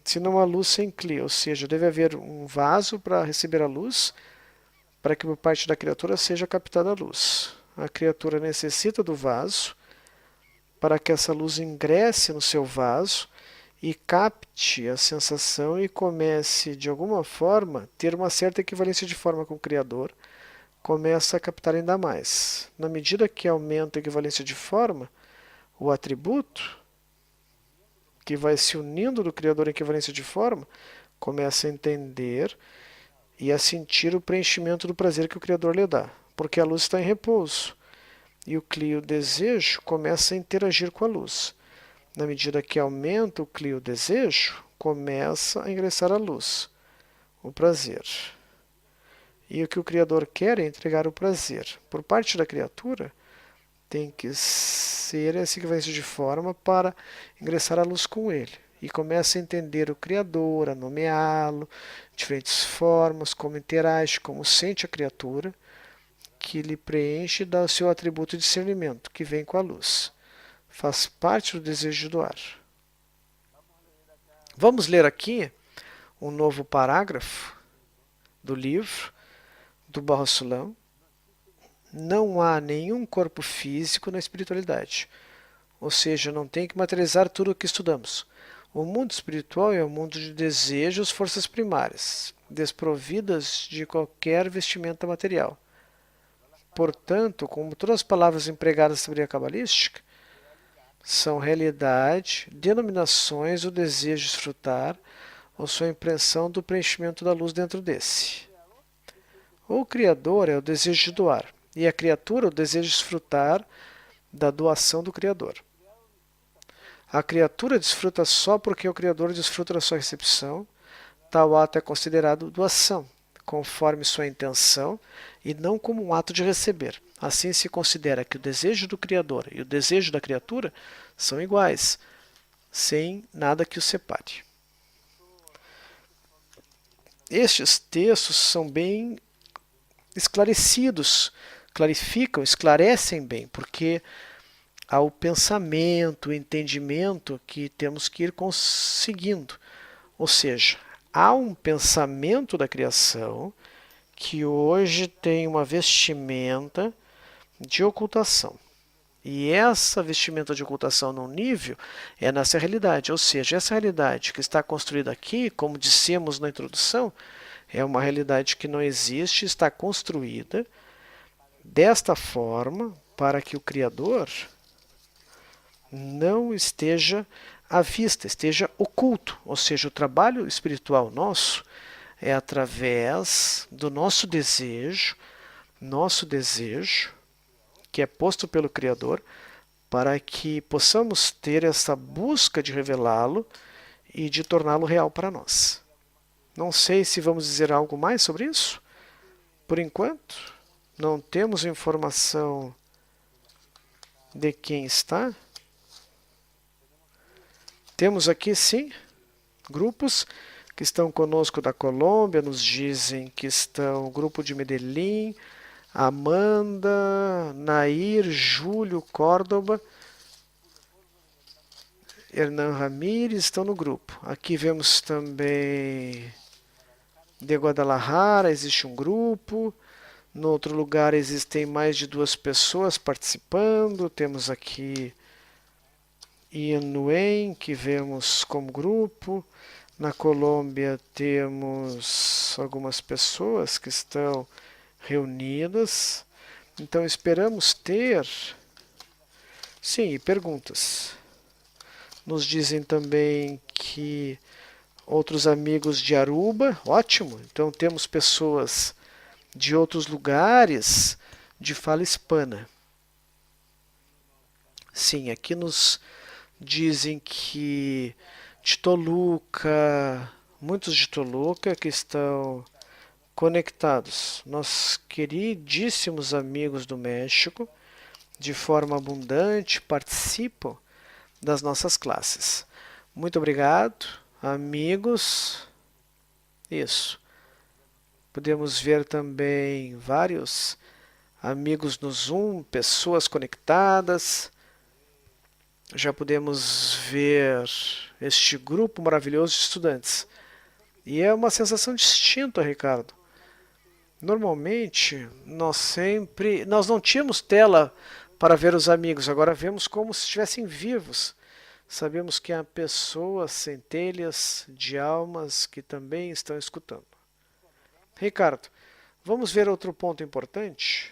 Se não há luz sem Kli, ou seja, deve haver um vaso para receber a luz, para que por parte da criatura seja captada a luz. A criatura necessita do vaso para que essa luz ingresse no seu vaso e capte a sensação e comece, de alguma forma, ter uma certa equivalência de forma com o Criador, começa a captar ainda mais. Na medida que aumenta a equivalência de forma, o atributo, que vai se unindo do Criador em equivalência de forma, começa a entender e a sentir o preenchimento do prazer que o Criador lhe dá, porque a luz está em repouso. E o Clio desejo começa a interagir com a luz. Na medida que aumenta o Clio desejo, começa a ingressar a luz, o prazer. E o que o Criador quer é entregar o prazer. Por parte da criatura, tem que ser essa equivalência de forma para ingressar a luz com ele. E começa a entender o Criador, a nomeá-lo, diferentes formas, como interage, como sente a criatura, que lhe preenche e dá o seu atributo de discernimento, que vem com a luz. Faz parte do desejo de doar. Vamos ler aqui um novo parágrafo do livro do Baha 'Ullah. Não há nenhum corpo físico na espiritualidade. Ou seja, não tem que materializar tudo o que estudamos. O mundo espiritual é um mundo de desejos, forças primárias, desprovidas de qualquer vestimenta material. Portanto, como todas as palavras empregadas na teoria cabalística, são realidade, denominações do desejo de desfrutar ou sua impressão do preenchimento da luz dentro desse. O Criador é o desejo de doar, e a criatura o desejo de desfrutar da doação do Criador. A criatura desfruta só porque o Criador desfruta da sua recepção. Tal ato é considerado doação, conforme sua intenção, e não como um ato de receber. Assim se considera que o desejo do Criador e o desejo da criatura são iguais, sem nada que os separe. Estes textos são bem esclarecidos, clarificam, esclarecem bem, porque há o pensamento, o entendimento que temos que ir conseguindo. Ou seja, há um pensamento da criação que hoje tem uma vestimenta de ocultação. E essa vestimenta de ocultação num nível é nessa realidade. Ou seja, essa realidade que está construída aqui, como dissemos na introdução, é uma realidade que não existe, está construída desta forma para que o Criador não esteja à vista, esteja oculto. Ou seja, o trabalho espiritual nosso é através do nosso desejo, que é posto pelo Criador, para que possamos ter essa busca de revelá-lo e de torná-lo real para nós. Não sei se vamos dizer algo mais sobre isso. Por enquanto, não temos informação de quem está. Temos aqui, sim, grupos que estão conosco da Colômbia, nos dizem que estão o grupo de Medellín, Amanda, Nair, Júlio, Córdoba, Hernan Ramírez estão no grupo. Aqui vemos também de Guadalajara, existe um grupo. No outro lugar existem mais de 2 pessoas participando. Temos aqui Ian Nguyen, que vemos como grupo. Na Colômbia temos algumas pessoas que estão reunidas. Então esperamos ter, sim, perguntas. Nos dizem também que outros amigos de Aruba, ótimo. Então temos pessoas de outros lugares de fala hispana. Sim, aqui nos dizem que de Toluca, muitos de Toluca que estão conectados. Nossos queridíssimos amigos do México, de forma abundante, participam das nossas classes. Muito obrigado, amigos. Isso. Podemos ver também vários amigos no Zoom, pessoas conectadas. Já podemos ver este grupo maravilhoso de estudantes. E é uma sensação distinta, Ricardo. Normalmente, nós não tínhamos tela para ver os amigos. Agora vemos como se estivessem vivos. Sabemos que há pessoas, centelhas de almas que também estão escutando. Ricardo, vamos ver outro ponto importante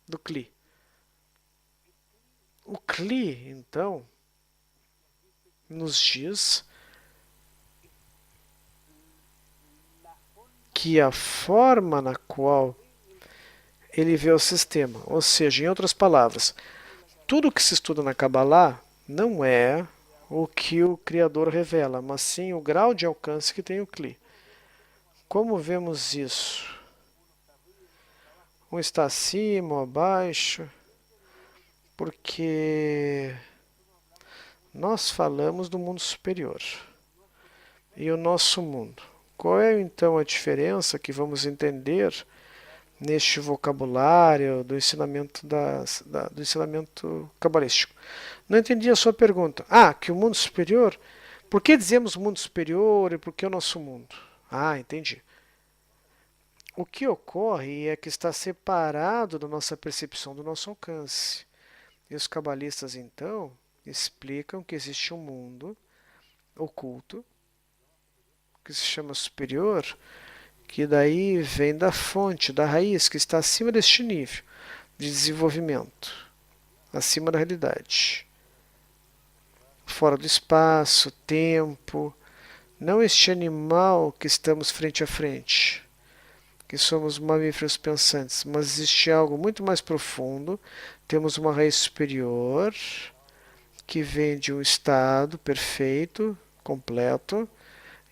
do CLI. O CLI, então, nos diz que a forma na qual ele vê o sistema, ou seja, em outras palavras, tudo que se estuda na Kabbalah não é o que o Criador revela, mas sim o grau de alcance que tem o CLI. Como vemos isso? Um está acima ou abaixo? Porque nós falamos do mundo superior e o nosso mundo. Qual é então a diferença que vamos entender neste vocabulário do ensinamento, do ensinamento cabalístico? Não entendi a sua pergunta. Que o mundo superior? Por que dizemos mundo superior e por que o nosso mundo? Entendi. O que ocorre é que está separado da nossa percepção, do nosso alcance. E os cabalistas, então, explicam que existe um mundo oculto, que se chama superior, que daí vem da fonte, da raiz, que está acima deste nível de desenvolvimento, acima da realidade. Fora do espaço, tempo, não este animal que estamos frente a frente, que somos mamíferos pensantes, mas existe algo muito mais profundo. Temos uma raiz superior que vem de um estado perfeito, completo,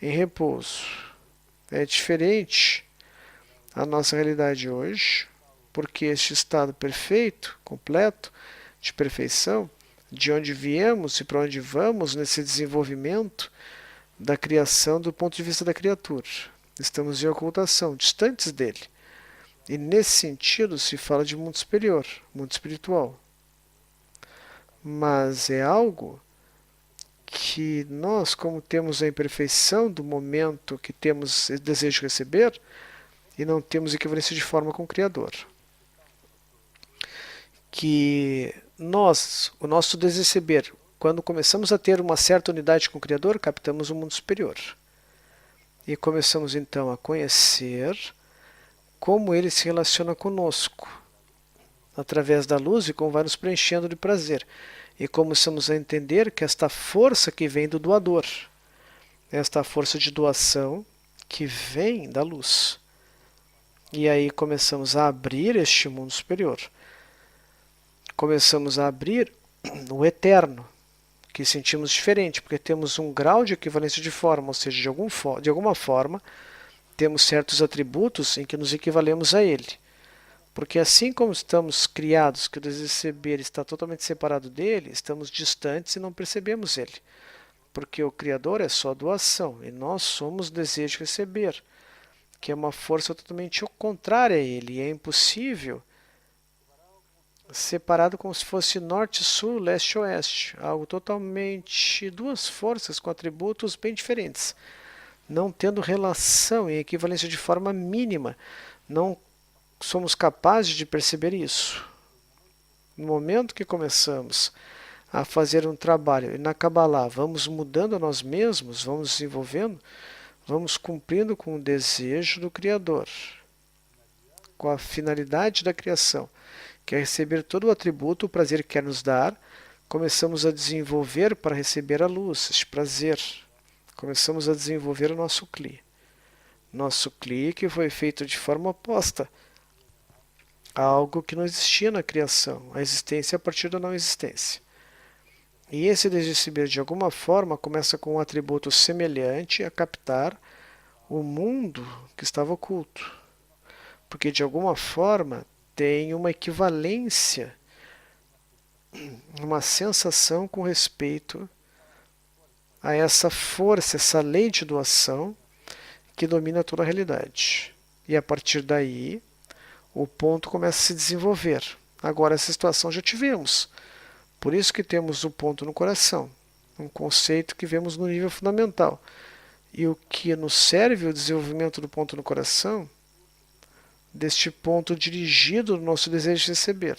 em repouso. É diferente a nossa realidade hoje, porque este estado perfeito, completo, de perfeição, de onde viemos e para onde vamos nesse desenvolvimento da criação do ponto de vista da criatura. Estamos em ocultação, distantes dele. E nesse sentido se fala de mundo superior, mundo espiritual. Mas é algo que nós, como temos a imperfeição do momento que temos desejo de receber, e não temos equivalência de forma com o Criador. Que nós, o nosso desejo de receber, quando começamos a ter uma certa unidade com o Criador, captamos um mundo superior. E começamos então a conhecer como ele se relaciona conosco, através da luz e como vai nos preenchendo de prazer. E começamos a entender que esta força que vem do doador, esta força de doação que vem da luz. E aí começamos a abrir este mundo superior. Começamos a abrir o eterno, que sentimos diferente, porque temos um grau de equivalência de forma, ou seja, de alguma forma, temos certos atributos em que nos equivalemos a ele. Porque assim como estamos criados, que o desejo de receber está totalmente separado dele, estamos distantes e não percebemos ele. Porque o Criador é só doação, e nós somos o desejo de receber, que é uma força totalmente contrária a ele, e é impossível separado como se fosse norte-sul, leste-oeste, algo totalmente, duas forças com atributos bem diferentes, não tendo relação em equivalência de forma mínima, não somos capazes de perceber isso. No momento que começamos a fazer um trabalho, e na Kabbalah vamos mudando a nós mesmos, vamos desenvolvendo, vamos cumprindo com o desejo do Criador, com a finalidade da criação, que é receber todo o atributo, o prazer que quer nos dar, começamos a desenvolver para receber a luz, este prazer. Começamos a desenvolver o nosso CLI. Nosso CLI que foi feito de forma oposta a algo que não existia na criação, a existência a partir da não existência. E esse desejo de receber, de alguma forma, começa com um atributo semelhante a captar o mundo que estava oculto. Porque, de alguma forma, tem uma equivalência, uma sensação com respeito a essa força, essa lei de doação que domina toda a realidade. E a partir daí, o ponto começa a se desenvolver. Agora, essa situação já tivemos. Por isso que temos o ponto no coração, um conceito que vemos no nível fundamental. E o que nos serve o desenvolvimento do ponto no coração deste ponto dirigido no nosso desejo de receber.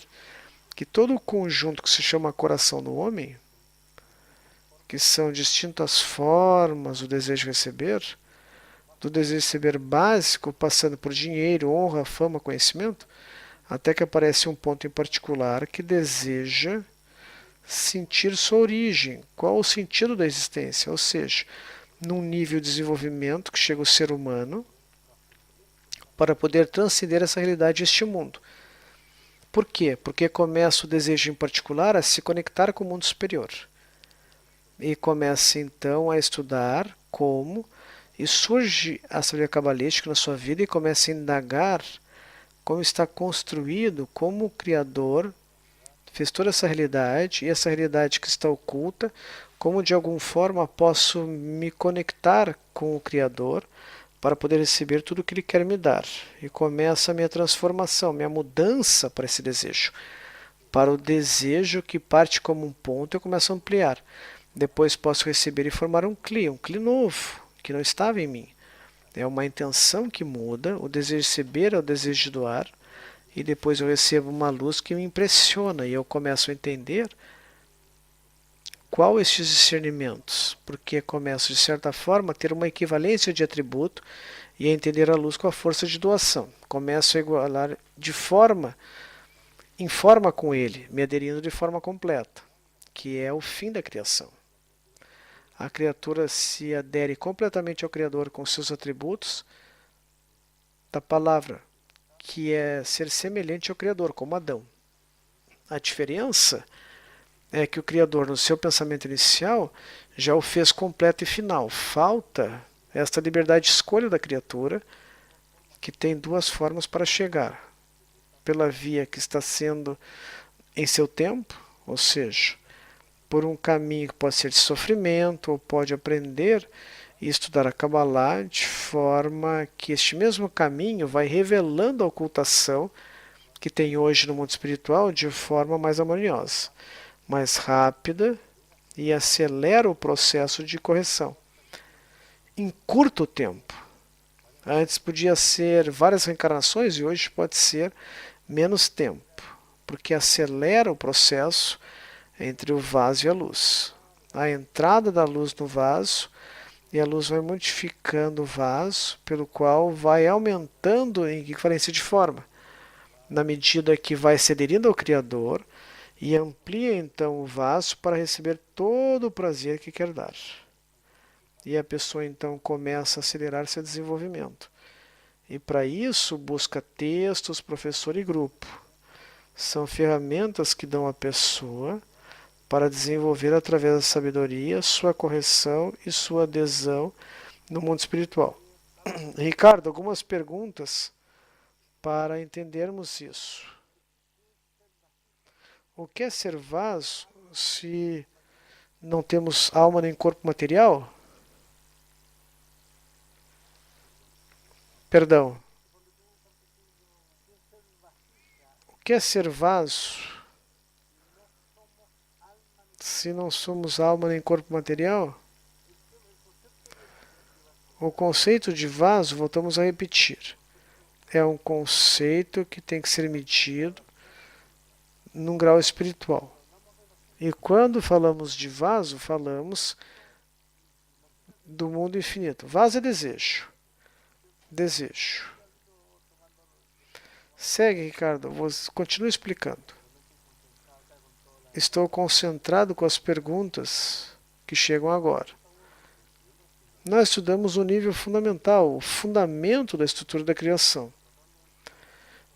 Que todo o conjunto que se chama coração do homem, que são distintas formas do desejo de receber, do desejo de receber básico, passando por dinheiro, honra, fama, conhecimento, até que aparece um ponto em particular que deseja sentir sua origem, qual o sentido da existência, ou seja, num nível de desenvolvimento que chega o ser humano para poder transcender essa realidade este mundo. Por quê? Porque começa o desejo em particular a se conectar com o mundo superior. E começa então a estudar como, e surge a sabedoria cabalística na sua vida e começa a indagar como está construído, como o Criador fez toda essa realidade, e essa realidade que está oculta, como de alguma forma posso me conectar com o Criador para poder receber tudo o que Ele quer me dar. E começa a minha transformação, minha mudança para esse desejo. Para o desejo que parte como um ponto, eu começo a ampliar. Depois posso receber e formar um Cli novo, que não estava em mim. É uma intenção que muda, o desejo de receber é o desejo de doar, e depois eu recebo uma luz que me impressiona e eu começo a entender qual estes discernimentos, porque começo de certa forma a ter uma equivalência de atributo e a entender a luz com a força de doação. Começo a igualar em forma com ele, me aderindo de forma completa, que é o fim da criação. A criatura se adere completamente ao Criador com seus atributos da palavra, que é ser semelhante ao Criador, como Adão. A diferença é que o Criador, no seu pensamento inicial, já o fez completo e final. Falta esta liberdade de escolha da criatura, que tem duas formas para chegar. Pela via que está sendo em seu tempo, ou seja, por um caminho que pode ser de sofrimento, ou pode aprender e estudar a Kabbalah de forma que este mesmo caminho vai revelando a ocultação que tem hoje no mundo espiritual de forma mais harmoniosa, mais rápida e acelera o processo de correção. Encurta o tempo. Antes podia ser várias reencarnações e hoje pode ser menos tempo, porque acelera o processo entre o vaso e a luz. A entrada da luz no vaso e a luz vai modificando o vaso, pelo qual vai aumentando em equivalência de forma, na medida que vai se aderindo ao Criador e amplia então o vaso para receber todo o prazer que quer dar. E a pessoa então começa a acelerar seu desenvolvimento. E para isso busca textos, professor e grupo. São ferramentas que dão à pessoa para desenvolver através da sabedoria sua correção e sua adesão no mundo espiritual. Ricardo, algumas perguntas para entendermos isso. O que é ser vaso se não temos alma nem corpo material? Perdão. O que é ser vaso se não somos alma nem corpo material? O conceito de vaso, voltamos a repetir, é um conceito que tem que ser medido num grau espiritual. E quando falamos de vaso, falamos do mundo infinito. Vaso é desejo. Desejo. Segue, Ricardo. Continua explicando. Estou concentrado com as perguntas que chegam agora. Nós estudamos o nível fundamental, o fundamento da estrutura da criação.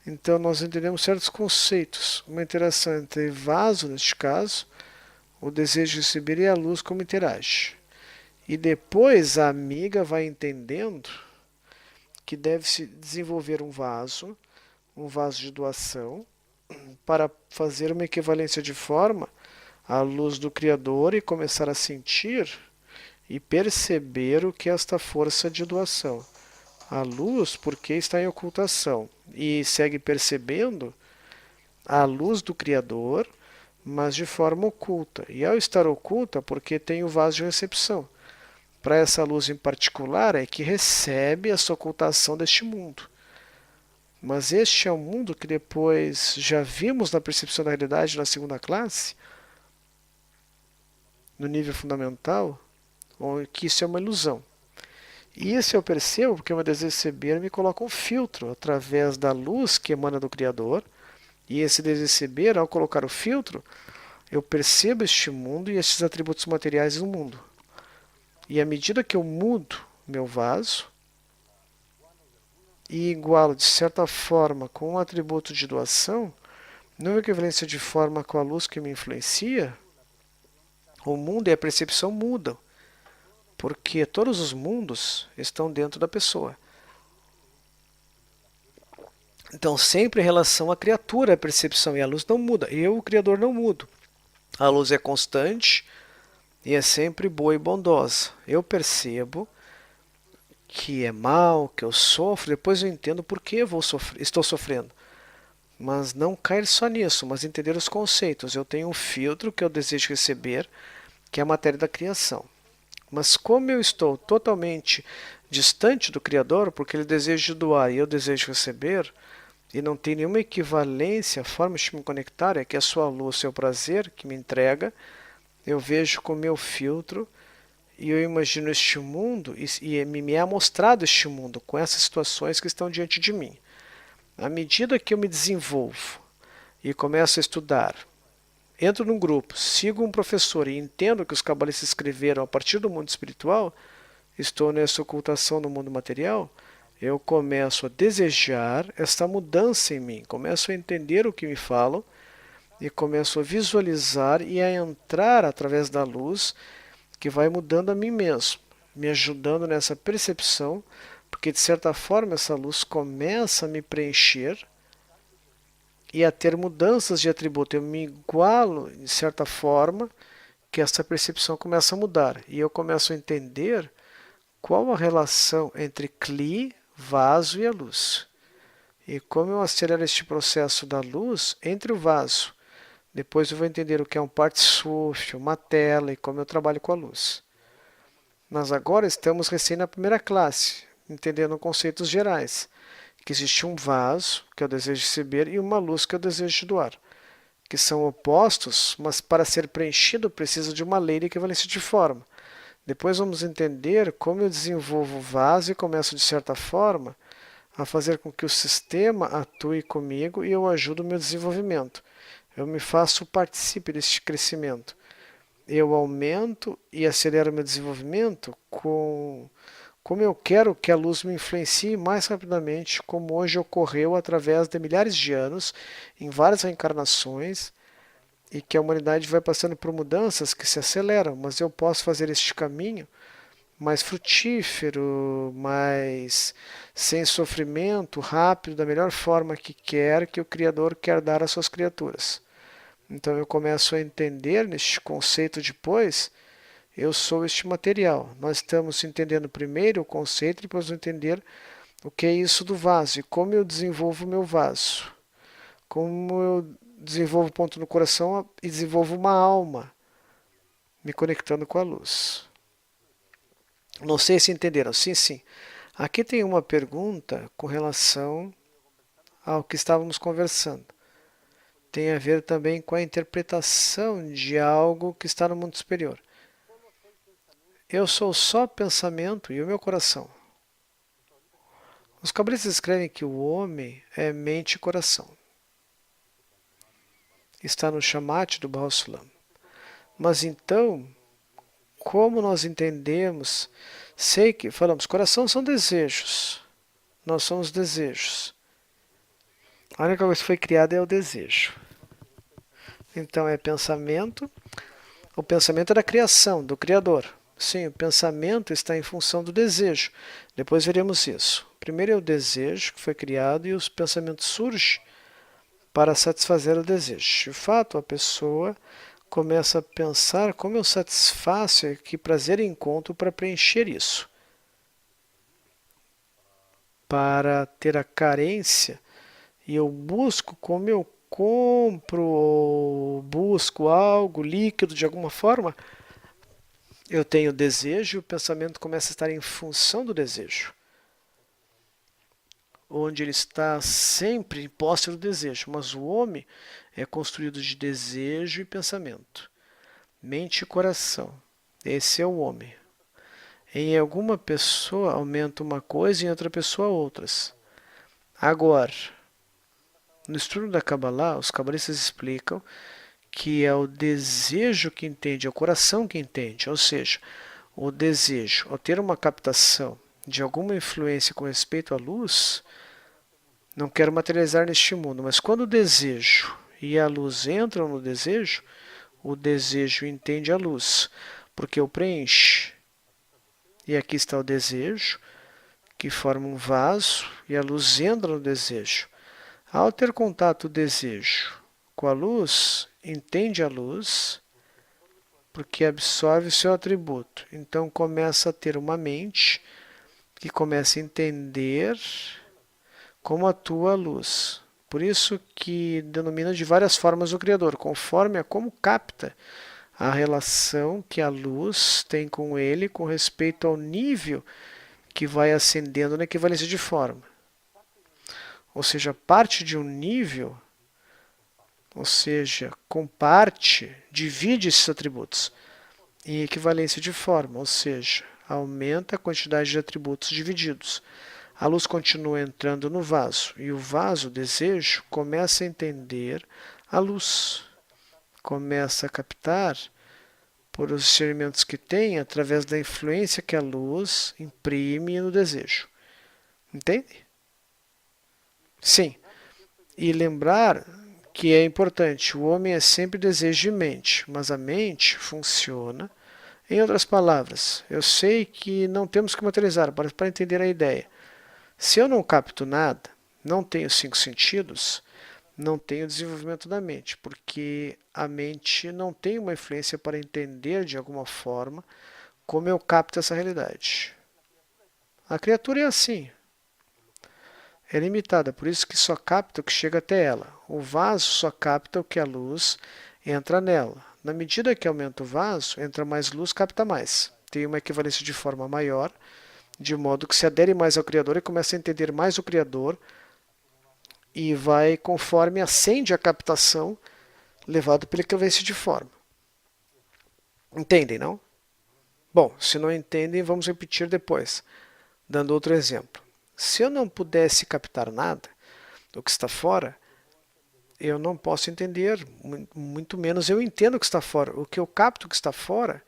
Então, nós entendemos certos conceitos. Uma interação entre vaso, neste caso, o desejo de receber e a luz como interage. E depois a amiga vai entendendo que deve-se desenvolver um vaso de doação, para fazer uma equivalência de forma à luz do Criador e começar a sentir e perceber o que é esta força de doação. A luz, porque está em ocultação, e segue percebendo a luz do Criador, mas de forma oculta. E ao estar oculta, porque tem o vaso de recepção. Para essa luz em particular, é que recebe essa ocultação deste mundo. Mas este é um mundo que depois já vimos na percepção da realidade na segunda classe, no nível fundamental, que isso é uma ilusão. E isso eu percebo porque meu desejo de receber me coloca um filtro através da luz que emana do Criador. E esse desejo de receber, ao colocar o filtro, eu percebo este mundo e estes atributos materiais do mundo. E à medida que eu mudo meu vaso e igualo de certa forma com um atributo de doação, numa equivalência de forma com a luz que me influencia, o mundo e a percepção mudam, porque todos os mundos estão dentro da pessoa. Então, sempre em relação à criatura, a percepção e a luz não muda. Eu, o Criador, não mudo. A luz é constante e é sempre boa e bondosa. Eu percebo que é mal, que eu sofro, depois eu entendo por que estou sofrendo. Mas não cair só nisso, mas entender os conceitos. Eu tenho um filtro que eu desejo receber, que é a matéria da criação. Mas como eu estou totalmente distante do Criador, porque ele deseja doar e eu desejo receber, e não tem nenhuma equivalência, a forma de me conectar é que a sua luz, seu prazer, que me entrega, eu vejo com meu filtro e eu imagino este mundo e me é mostrado este mundo com essas situações que estão diante de mim. À medida que eu me desenvolvo e começo a estudar, entro num grupo, sigo um professor e entendo o que os cabalistas escreveram a partir do mundo espiritual, estou nessa ocultação no mundo material, eu começo a desejar esta mudança em mim, começo a entender o que me falam e começo a visualizar e a entrar através da luz que vai mudando a mim mesmo, me ajudando nessa percepção, porque de certa forma essa luz começa a me preencher e a ter mudanças de atributo. Eu me igualo, de certa forma, que essa percepção começa a mudar e eu começo a entender qual a relação entre Kli, vaso e a luz. E como eu acelero este processo da luz entre o vaso. Depois eu vou entender o que é um partsuf, uma tela e como eu trabalho com a luz. Mas agora estamos recém na primeira classe, entendendo conceitos gerais. Que existe um vaso, que eu desejo receber, e uma luz que eu desejo doar. Que são opostos, mas para ser preenchido precisa de uma lei de equivalência de forma. Depois vamos entender como eu desenvolvo o vaso e começo, de certa forma, a fazer com que o sistema atue comigo e eu ajudo o meu desenvolvimento. Eu me faço partícipe deste crescimento. Eu aumento e acelero o meu desenvolvimento como eu quero que a luz me influencie mais rapidamente, como hoje ocorreu através de milhares de anos, em várias reencarnações, e que a humanidade vai passando por mudanças que se aceleram, mas eu posso fazer este caminho mais frutífero, mais sem sofrimento, rápido, da melhor forma que o Criador quer dar às suas criaturas. Então eu começo a entender neste conceito depois, eu sou este material. Nós estamos entendendo primeiro o conceito, depois vamos entender o que é isso do vaso e como eu desenvolvo o meu vaso. Como eu desenvolvo o ponto no coração e desenvolvo uma alma, me conectando com a luz. Não sei se entenderam. Sim, sim. Aqui tem uma pergunta com relação ao que estávamos conversando. Tem a ver também com a interpretação de algo que está no mundo superior. Eu sou só pensamento e o meu coração. Os cabalistas escrevem que o homem é mente e coração. Está no Shamat do Baal Sulam. Mas então, como nós entendemos, sei que falamos, coração são desejos. Nós somos desejos. A única coisa que foi criada é o desejo. Então é pensamento. O pensamento é da criação, do Criador. Sim, o pensamento está em função do desejo. Depois veremos isso. Primeiro é o desejo que foi criado e os pensamentos surgem para satisfazer o desejo. De fato, a pessoa começa a pensar como eu satisfaço e que prazer encontro para preencher isso. Para ter a carência, e eu busco como eu compro ou busco algo líquido de alguma forma, eu tenho desejo e o pensamento começa a estar em função do desejo. onde ele está sempre em posse do desejo, mas o homem é construído de desejo e pensamento, mente e coração. Esse é o homem. Em alguma pessoa aumenta uma coisa e em outra pessoa outras. Agora, no estudo da Kabbalah, os cabalistas explicam que é o desejo que entende, é o coração que entende, ou seja, o desejo, ao ter uma captação de alguma influência com respeito à luz, não quero materializar neste mundo, mas quando o desejo e a luz entram no desejo, o desejo entende a luz, porque o preenche. E aqui está o desejo, que forma um vaso, e a luz entra no desejo. Ao ter contato o desejo com a luz, entende a luz, porque absorve o seu atributo. Então começa a ter uma mente que começa a entender como atua a luz. Por isso que denomina de várias formas o Criador, conforme a como capta a relação que a luz tem com ele com respeito ao nível que vai ascendendo na equivalência de forma. Ou seja, parte de um nível, ou seja, comparte, divide esses atributos em equivalência de forma, ou seja, aumenta a quantidade de atributos divididos. A luz continua entrando no vaso e o vaso, o desejo, começa a entender a luz, começa a captar por os discernimentos que tem através da influência que a luz imprime no desejo. Entende? Sim. E lembrar que é importante, o homem é sempre desejo e mente, mas a mente funciona. Em outras palavras, eu sei que não temos que materializar para entender a ideia. Se eu não capto nada, não tenho 5 sentidos, não tenho desenvolvimento da mente, porque a mente não tem uma influência para entender de alguma forma como eu capto essa realidade. A criatura é assim, é limitada, por isso que só capta o que chega até ela. O vaso só capta o que a luz entra nela. Na medida que aumenta o vaso, entra mais luz, capta mais. Tem uma equivalência de forma maior, de modo que se adere mais ao Criador e começa a entender mais o Criador e vai, conforme ascende a captação, levado pela equivalência de forma. Entendem, não? Bom, se não entendem, vamos repetir depois, dando outro exemplo. Se eu não pudesse captar nada do que está fora, eu não posso entender, muito menos eu entendo o que está fora. O que eu capto que está fora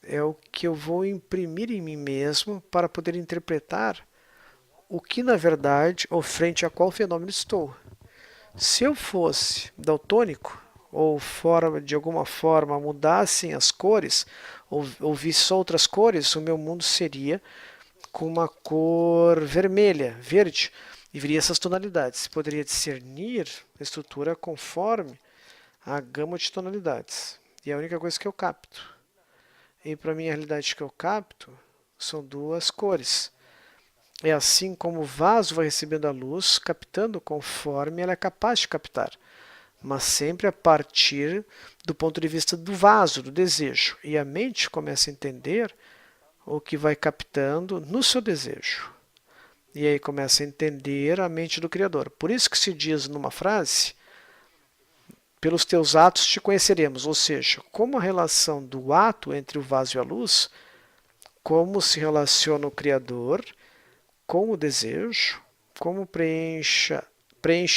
é o que eu vou imprimir em mim mesmo para poder interpretar o que, na verdade, ou frente a qual fenômeno estou. Se eu fosse daltônico, ou fora, de alguma forma mudassem as cores, ou visse outras cores, o meu mundo seria com uma cor vermelha, verde, e viria essas tonalidades. Poderia discernir a estrutura conforme a gama de tonalidades. E é a única coisa que eu capto. E para mim a realidade que eu capto são duas cores. É assim como o vaso vai recebendo a luz, captando conforme ela é capaz de captar, mas sempre a partir do ponto de vista do vaso, do desejo. E a mente começa a entender o que vai captando no seu desejo. E aí começa a entender a mente do Criador. Por isso que se diz numa frase, pelos teus atos te conheceremos, ou seja, como a relação do ato entre o vaso e a luz, como se relaciona o Criador com o desejo, como preenche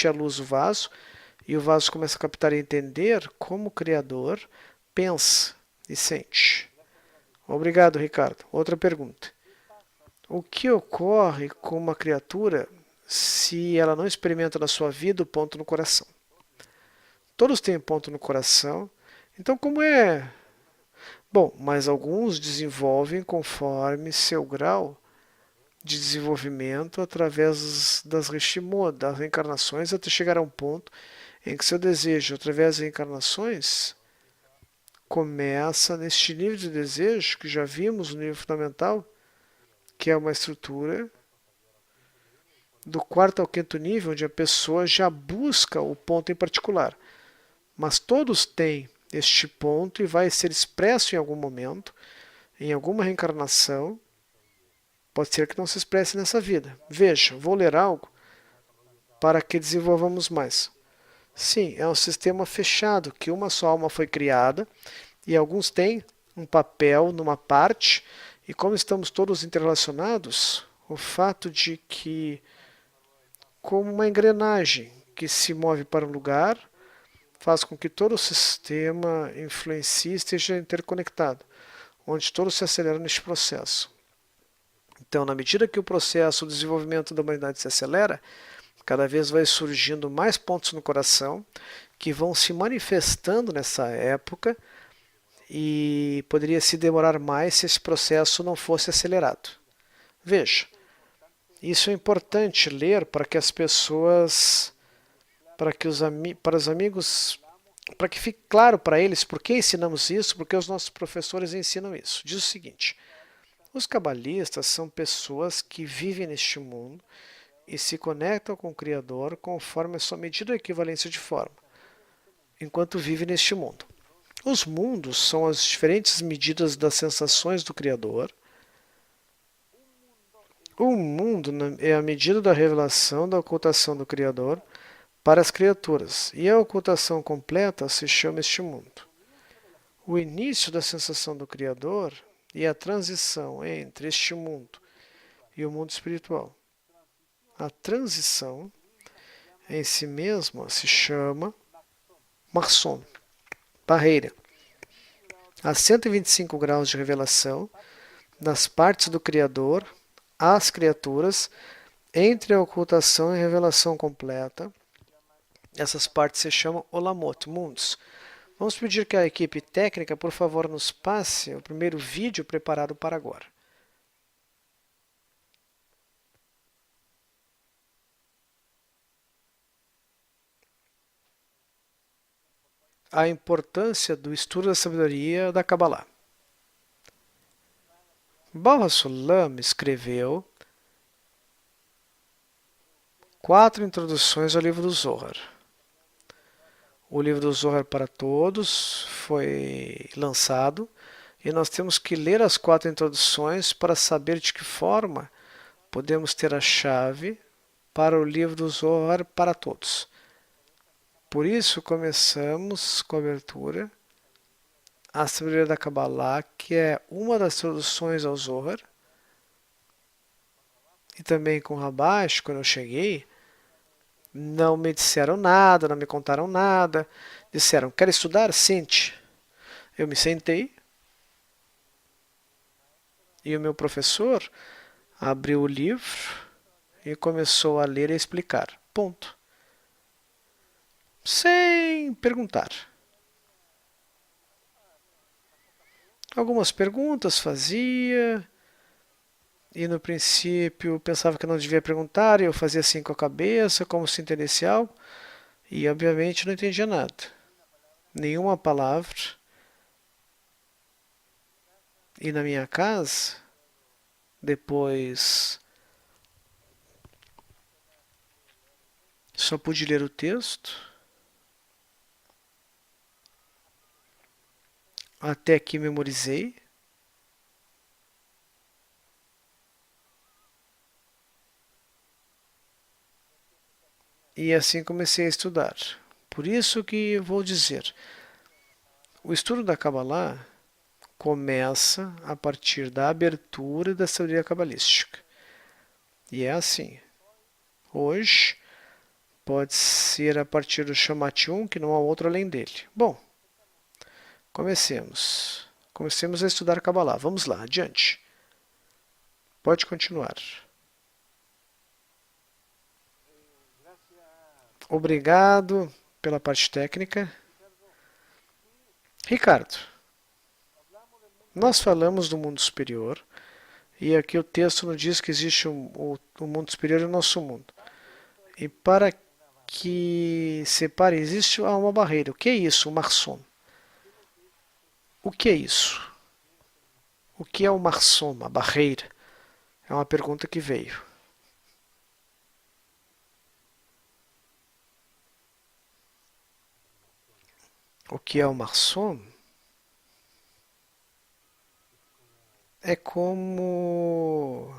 a luz o vaso, e o vaso começa a captar e entender como o Criador pensa e sente. Obrigado, Ricardo. Outra pergunta. O que ocorre com uma criatura se ela não experimenta na sua vida o ponto no coração? Todos têm ponto no coração, então como é? Bom, mas alguns desenvolvem conforme seu grau de desenvolvimento através das das reencarnações, até chegar a um ponto em que seu desejo, através das reencarnações, começa neste nível de desejo que já vimos no nível fundamental, que é uma estrutura do quarto ao quinto nível, onde a pessoa já busca o ponto em particular. Mas todos têm este ponto e vai ser expresso em algum momento, em alguma reencarnação. Pode ser que não se expresse nessa vida. Veja, vou ler algo para que desenvolvamos mais. Sim, é um sistema fechado, que uma só alma foi criada, e alguns têm um papel numa parte, e como estamos todos interrelacionados, o fato de que, como uma engrenagem que se move para um lugar, faz com que todo o sistema influencie e esteja interconectado, onde todos se aceleram neste processo. Então, na medida que o processo de desenvolvimento da humanidade se acelera, cada vez vai surgindo mais pontos no coração que vão se manifestando nessa época e poderia se demorar mais se esse processo não fosse acelerado. Veja, isso é importante ler para que as pessoas, para os amigos, para que fique claro para eles por que ensinamos isso, porque os nossos professores ensinam isso. Diz o seguinte: os cabalistas são pessoas que vivem neste mundo e se conectam com o Criador conforme a sua medida ou equivalência de forma, enquanto vivem neste mundo. Os mundos são as diferentes medidas das sensações do Criador. O mundo é a medida da revelação da ocultação do Criador para as criaturas, e a ocultação completa se chama este mundo. O início da sensação do Criador e a transição entre este mundo e o mundo espiritual. A transição em si mesma se chama Marson, barreira. Há 125 graus de revelação das partes do Criador às criaturas entre a ocultação e a revelação completa. Essas partes se chamam Olamot, mundos. Vamos pedir que a equipe técnica, por favor, nos passe o primeiro vídeo preparado para agora. A importância do estudo da sabedoria da Kabbalah. Baal HaSulam escreveu 4 introduções ao livro do Zohar. O livro do Zohar para todos foi lançado e nós temos que ler as 4 introduções para saber de que forma podemos ter a chave para o livro do Zohar para todos. Por isso começamos com a abertura, a sabedoria da Kabbalah, que é uma das introduções ao Zohar, e também com o Rabash, quando eu cheguei, não me disseram nada, não me contaram nada. Disseram: quer estudar? Sente. Eu me sentei e o meu professor abriu o livro e começou a ler e explicar. Ponto. Sem perguntar. Algumas perguntas fazia, e no princípio pensava que não devia perguntar, e eu fazia assim com a cabeça, como se entendesse algo, e obviamente não entendia nada. Nenhuma palavra. E na minha casa, depois só pude ler o texto, até que memorizei. E assim comecei a estudar. Por isso que vou dizer, o estudo da Kabbalah começa a partir da abertura da sabedoria cabalística. E é assim. Hoje pode ser a partir do Shamat 1, que não há outro além dele. Bom, comecemos. Comecemos a estudar Kabbalah. Vamos lá, adiante. Pode continuar. Obrigado pela parte técnica. Ricardo, nós falamos do mundo superior, e aqui o texto nos diz que existe o mundo superior e o nosso mundo. E para que separe, existe uma barreira. O que é isso, o Marson? O que é isso? O que é o Marson, a barreira? É uma pergunta que veio. O que é o Marson? É como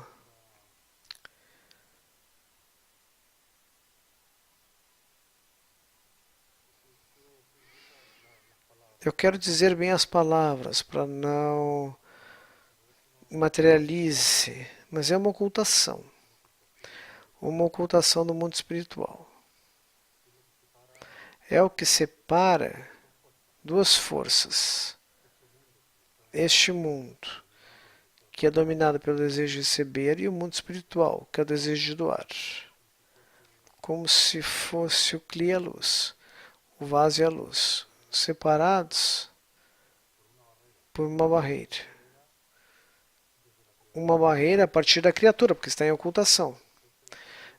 Eu quero dizer bem as palavras para não materialize, mas é uma ocultação do mundo espiritual. É o que separa duas forças. Este mundo, que é dominado pelo desejo de receber, e o mundo espiritual, que é o desejo de doar. Como se fosse o Kli e a luz, o vaso e a luz, separados por uma barreira. Uma barreira a partir da criatura, porque está em ocultação.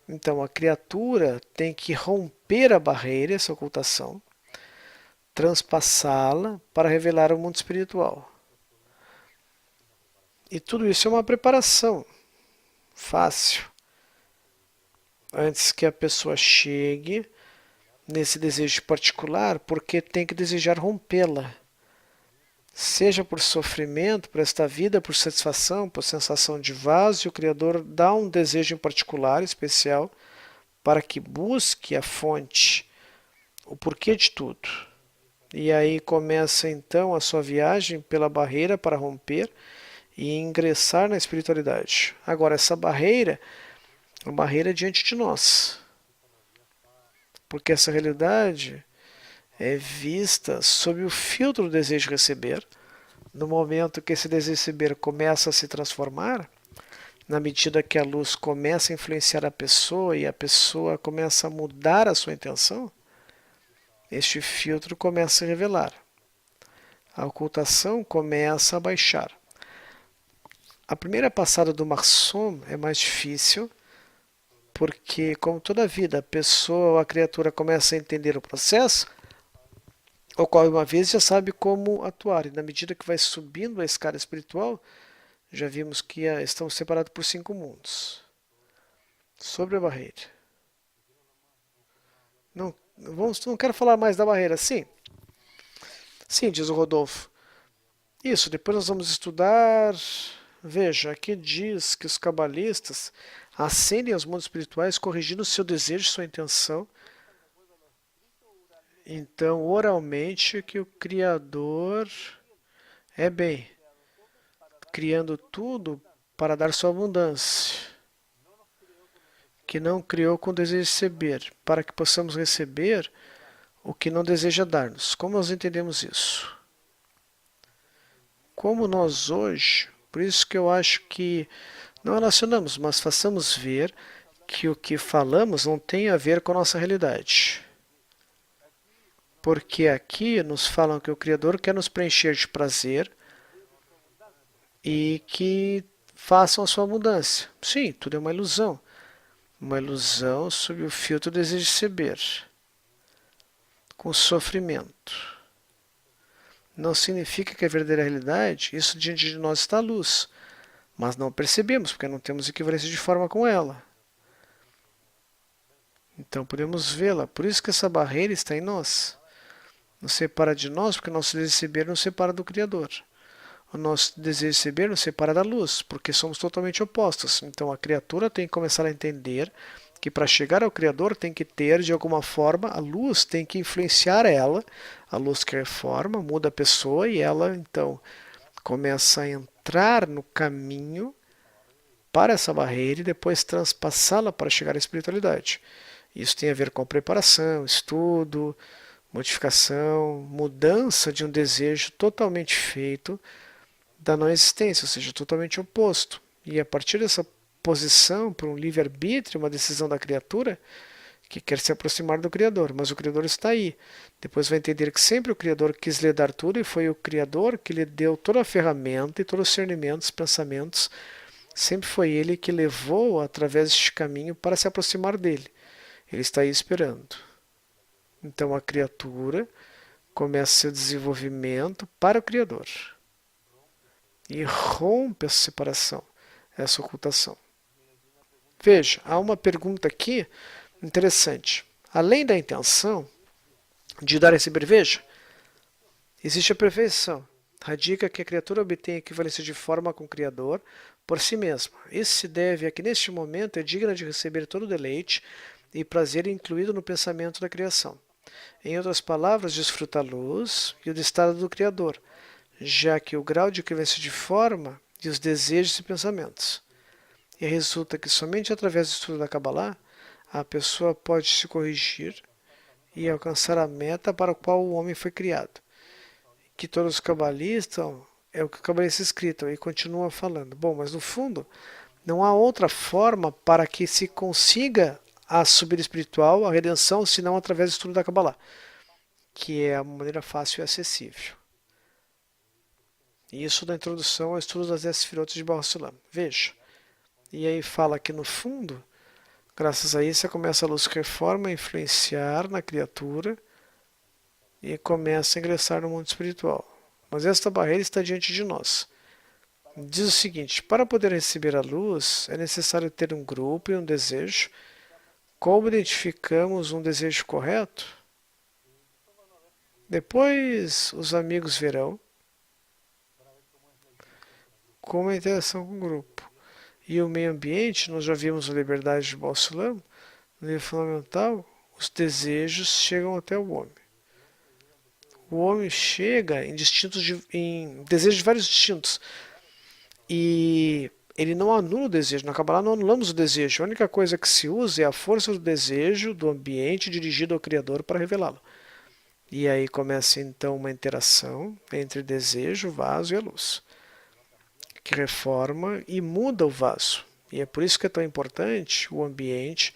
Então a criatura tem que romper a barreira, essa ocultação, transpassá-la para revelar o mundo espiritual. E tudo isso é uma preparação fácil. Antes que a pessoa chegue nesse desejo particular, porque tem que desejar rompê-la. Seja por sofrimento, por esta vida, por satisfação, por sensação de vazio, o Criador dá um desejo em particular, especial, para que busque a fonte, o porquê de tudo. E aí começa então a sua viagem pela barreira para romper e ingressar na espiritualidade. Agora, essa barreira é uma barreira diante de nós, porque essa realidade é vista sob o filtro do desejo de receber. No momento que esse desejo de receber começa a se transformar, na medida que a luz começa a influenciar a pessoa e a pessoa começa a mudar a sua intenção, este filtro começa a revelar. A ocultação começa a baixar. A primeira passada do Marsum é mais difícil, porque, como toda vida, a pessoa ou a criatura começa a entender o processo, ocorre uma vez e já sabe como atuar. E na medida que vai subindo a escala espiritual, já vimos que estamos separados por 5 mundos. Sobre a barreira. Não quero falar mais da barreira. Sim, diz o Rodolfo. Isso, depois nós vamos estudar. Veja, aqui diz que os cabalistas ascendem aos mundos espirituais corrigindo seu desejo, sua intenção. Então, oralmente, que o Criador é bem, criando tudo para dar sua abundância, que não criou com desejo de receber, para que possamos receber o que não deseja dar-nos. Como nós entendemos isso? Como nós hoje, por isso que eu acho que não relacionamos, mas façamos ver que o que falamos não tem a ver com a nossa realidade. Porque aqui nos falam que o Criador quer nos preencher de prazer e que façam a sua mudança. Sim, tudo é uma ilusão. Uma ilusão sob o filtro do desejo de receber, com sofrimento. Não significa que a verdadeira realidade, isso diante de nós está a luz, mas não percebemos, porque não temos equivalência de forma com ela. Então podemos vê-la, por isso que essa barreira está em nós. Nos separa de nós, porque o nosso desejo de receber nos separa do Criador. O nosso desejo de receber nos separa da luz, porque somos totalmente opostos. Então a criatura tem que começar a entender que para chegar ao Criador tem que ter, de alguma forma, a luz tem que influenciar ela, a luz que reforma, muda a pessoa e ela, então, começa a entrar no caminho para essa barreira e depois transpassá-la para chegar à espiritualidade. Isso tem a ver com preparação, estudo, modificação, mudança de um desejo totalmente feito da não existência, ou seja, totalmente oposto. E a partir dessa posição para um livre-arbítrio, uma decisão da criatura que quer se aproximar do Criador, mas o Criador está aí. Depois vai entender que sempre o Criador quis lhe dar tudo e foi o Criador que lhe deu toda a ferramenta e todos os discernimentos, pensamentos. Sempre foi Ele que levou através deste caminho para se aproximar dele. Ele está aí esperando. Então a criatura começa seu desenvolvimento para o Criador e rompe essa separação, essa ocultação. Veja, há uma pergunta aqui interessante. Além da intenção de dar e receber, veja, existe a perfeição. Radica que a criatura obtém equivalência de forma com o Criador por si mesma. Isso se deve a que neste momento é digna de receber todo o deleite e prazer incluído no pensamento da criação. Em outras palavras, desfruta a luz e o estado do Criador, já que o grau de equivalência de forma e os desejos e pensamentos. E resulta que somente através do estudo da Kabbalah a pessoa pode se corrigir e alcançar a meta para a qual o homem foi criado. Que todos os cabalistas, é o que o cabalista escrito e continua falando. Bom, mas no fundo, não há outra forma para que se consiga a subida espiritual, a redenção, senão através do estudo da Kabbalah, que é a maneira fácil e acessível. Isso da introdução ao estudo das 10 Sefirot de Baruch Sulam. Veja. E aí fala que no fundo, graças a isso, começa a luz que reforma a influenciar na criatura e começa a ingressar no mundo espiritual. Mas esta barreira está diante de nós. Diz o seguinte: para poder receber a luz, é necessário ter um grupo e um desejo. Como identificamos um desejo correto? Depois os amigos verão como a interação com o grupo. E o meio ambiente, nós já vimos a liberdade de Baal Sulam, no nível fundamental, os desejos chegam até o homem. O homem chega em desejos de vários distintos. E ele não anula o desejo. Na Kabbalah não anulamos o desejo. A única coisa que se usa é a força do desejo do ambiente dirigido ao Criador para revelá-lo. E aí começa então uma interação entre desejo, vaso e a luz, que reforma e muda o vaso. E é por isso que é tão importante o ambiente,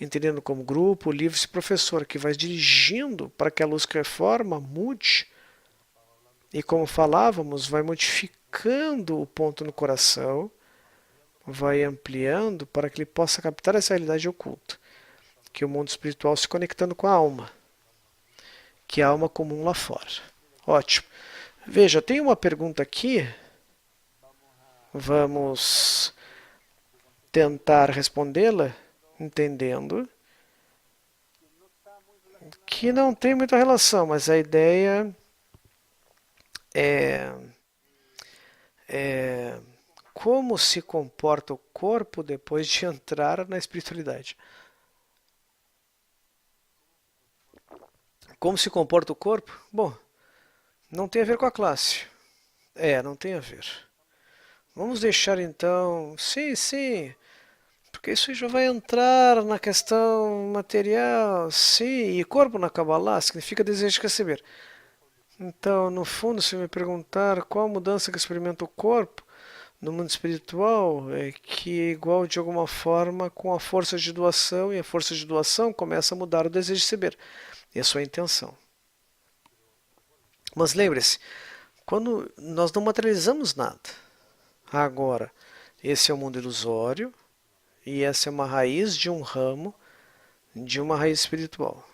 entendendo como grupo, livro e professor, que vai dirigindo para que a luz que reforma mude. E como falávamos, vai modificando o ponto no coração, vai ampliando para que ele possa captar essa realidade oculta, que é o mundo espiritual se conectando com a alma, que é a alma comum lá fora. Ótimo. Veja, tem uma pergunta aqui. Vamos tentar respondê-la, entendendo que não tem muita relação, mas a ideia é como se comporta o corpo depois de entrar na espiritualidade. Como se comporta o corpo? Bom, não tem a ver com a classe. Não tem a ver. Vamos deixar então. Sim, porque isso já vai entrar na questão material. Sim, e corpo na Kabbalah significa desejo de receber. Então, no fundo, se me perguntar qual a mudança que experimenta o corpo no mundo espiritual, é que é igual de alguma forma com a força de doação, e a força de doação começa a mudar o desejo de receber. E a sua intenção. Mas lembre-se, quando nós não materializamos nada, agora, esse é o mundo ilusório e essa é uma raiz de um ramo de uma raiz espiritual.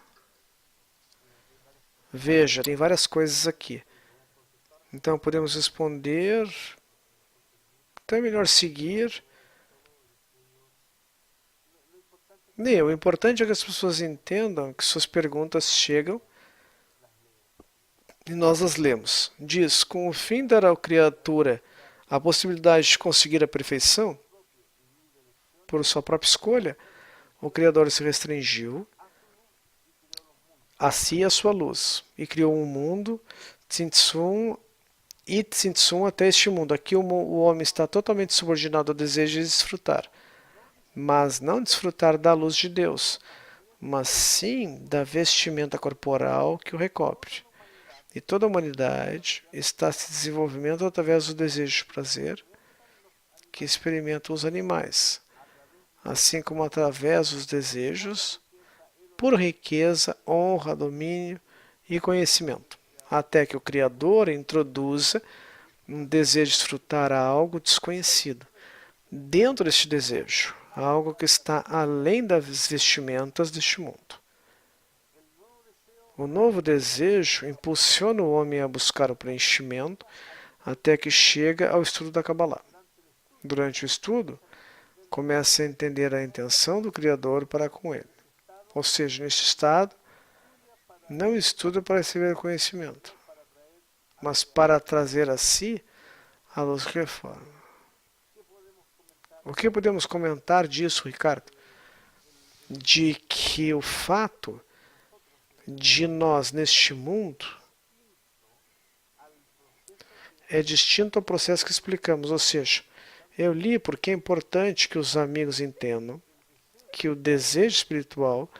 Veja, tem várias coisas aqui. Então podemos responder, então é melhor seguir. O importante é que as pessoas entendam que suas perguntas chegam e nós as lemos. Diz, com o fim dará à criatura a possibilidade de conseguir a perfeição, por sua própria escolha, o Criador se restringiu a si e a sua luz, e criou um mundo, Tzimtzum e Tzimtzum até este mundo. Aqui o homem está totalmente subordinado ao desejo de desfrutar, mas não desfrutar da luz de Deus, mas sim da vestimenta corporal que o recobre. E toda a humanidade está se desenvolvendo através do desejo de prazer que experimentam os animais, assim como através dos desejos por riqueza, honra, domínio e conhecimento, até que o Criador introduza um desejo de desfrutar algo desconhecido. Dentro deste desejo, algo que está além das vestimentas deste mundo. O novo desejo impulsiona o homem a buscar o preenchimento até que chega ao estudo da Kabbalah. Durante o estudo, começa a entender a intenção do Criador para com ele. Ou seja, neste estado, não estuda para receber conhecimento, mas para trazer a si a luz que reforma. O que podemos comentar disso, Ricardo? De que o fato de nós neste mundo é distinto ao processo que explicamos, ou seja, eu li porque é importante que os amigos entendam que o desejo espiritual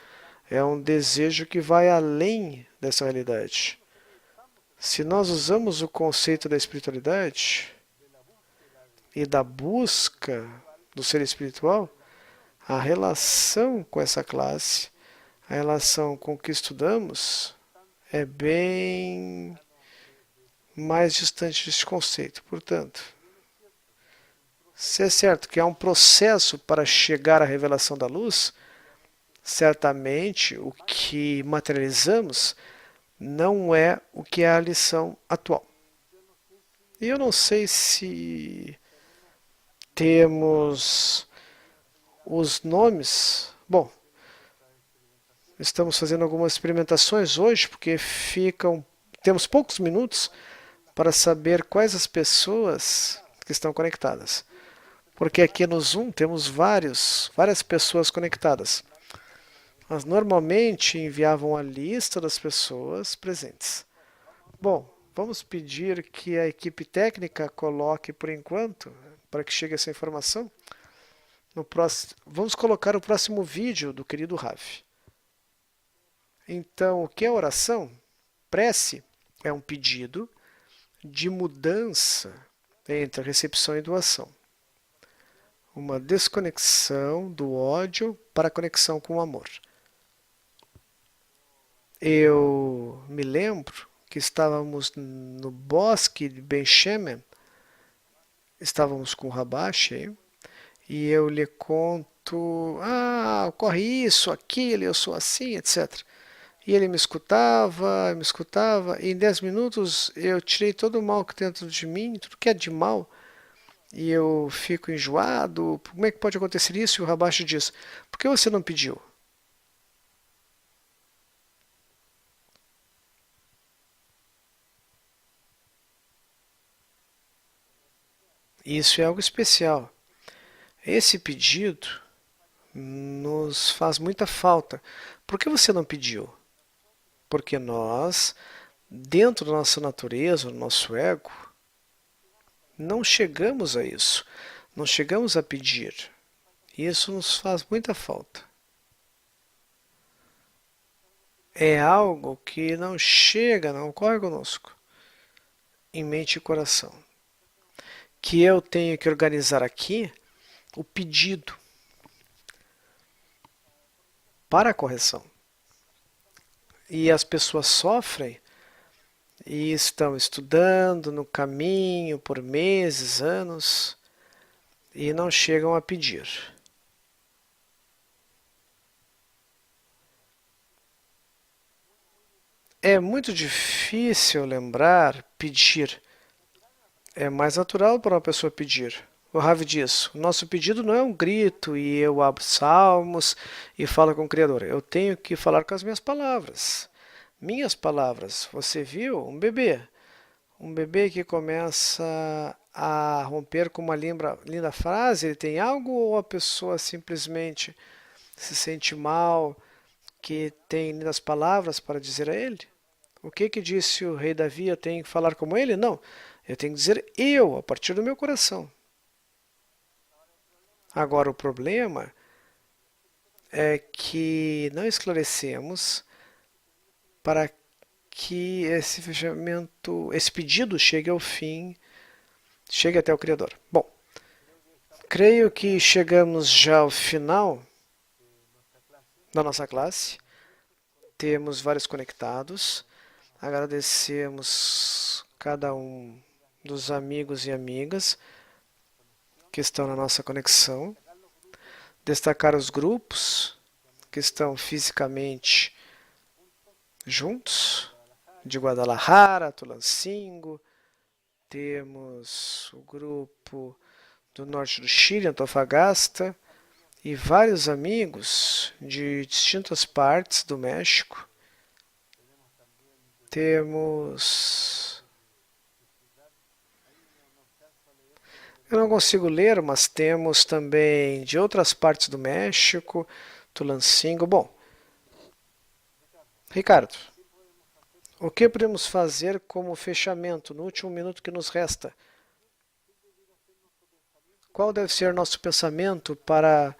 é um desejo que vai além dessa realidade. Se nós usamos o conceito da espiritualidade e da busca do ser espiritual, a relação com essa classe, a relação com o que estudamos, é bem mais distante desse conceito. Portanto, se é certo que há um processo para chegar à revelação da luz, certamente o que materializamos não é o que é a lição atual. E eu não sei se temos os nomes. Bom, estamos fazendo algumas experimentações hoje, porque temos poucos minutos para saber quais as pessoas que estão conectadas. Porque aqui no Zoom temos várias pessoas conectadas. Mas normalmente enviavam a lista das pessoas presentes. Bom, vamos pedir que a equipe técnica coloque por enquanto, para que chegue essa informação. Vamos colocar o próximo vídeo do querido Rav. Então, o que é oração? Prece é um pedido de mudança entre a recepção e doação. Uma desconexão do ódio para a conexão com o amor. Eu me lembro que estávamos no bosque de Ben Shemen, estávamos com o Rabashi, e eu lhe conto, ocorre isso, aquilo, eu sou assim, etc. E ele me escutava, e em 10 minutos eu tirei todo o mal que tem dentro de mim, tudo que é de mal, e eu fico enjoado. Como é que pode acontecer isso? E o Rabashi diz, por que você não pediu? Isso é algo especial. Esse pedido nos faz muita falta. Por que você não pediu? Porque nós, dentro da nossa natureza, do nosso ego, não chegamos a isso. Não chegamos a pedir. E isso nos faz muita falta. É algo que não chega, não ocorre conosco, em mente e coração. Que eu tenho que organizar aqui o pedido para a correção. E as pessoas sofrem e estão estudando no caminho por meses, anos, e não chegam a pedir. É muito difícil lembrar, pedir. É mais natural para uma pessoa pedir. O Rav diz, o nosso pedido não é um grito e eu abro salmos e falo com o Criador. Eu tenho que falar com as minhas palavras. Minhas palavras. Você viu? Um bebê. Um bebê que começa a romper com uma linda frase, ele tem algo ou a pessoa simplesmente se sente mal, que tem lindas palavras para dizer a ele? O que disse o rei Davi? Eu tenho que falar como ele? Não. Eu tenho que dizer eu, a partir do meu coração. Agora, o problema é que não esclarecemos para que esse fechamento, esse pedido chegue ao fim, chegue até o Criador. Bom, creio que chegamos já ao final da nossa classe. Temos vários conectados. Agradecemos cada um dos amigos e amigas que estão na nossa conexão. Destacar os grupos que estão fisicamente juntos, de Guadalajara, Tulancingo. Temos o grupo do norte do Chile, Antofagasta, e vários amigos de distintas partes do México. Temos... Eu não consigo ler, mas temos também de outras partes do México, Tulancingo. Bom, Ricardo, o que podemos fazer como fechamento no último minuto que nos resta? Qual deve ser nosso pensamento para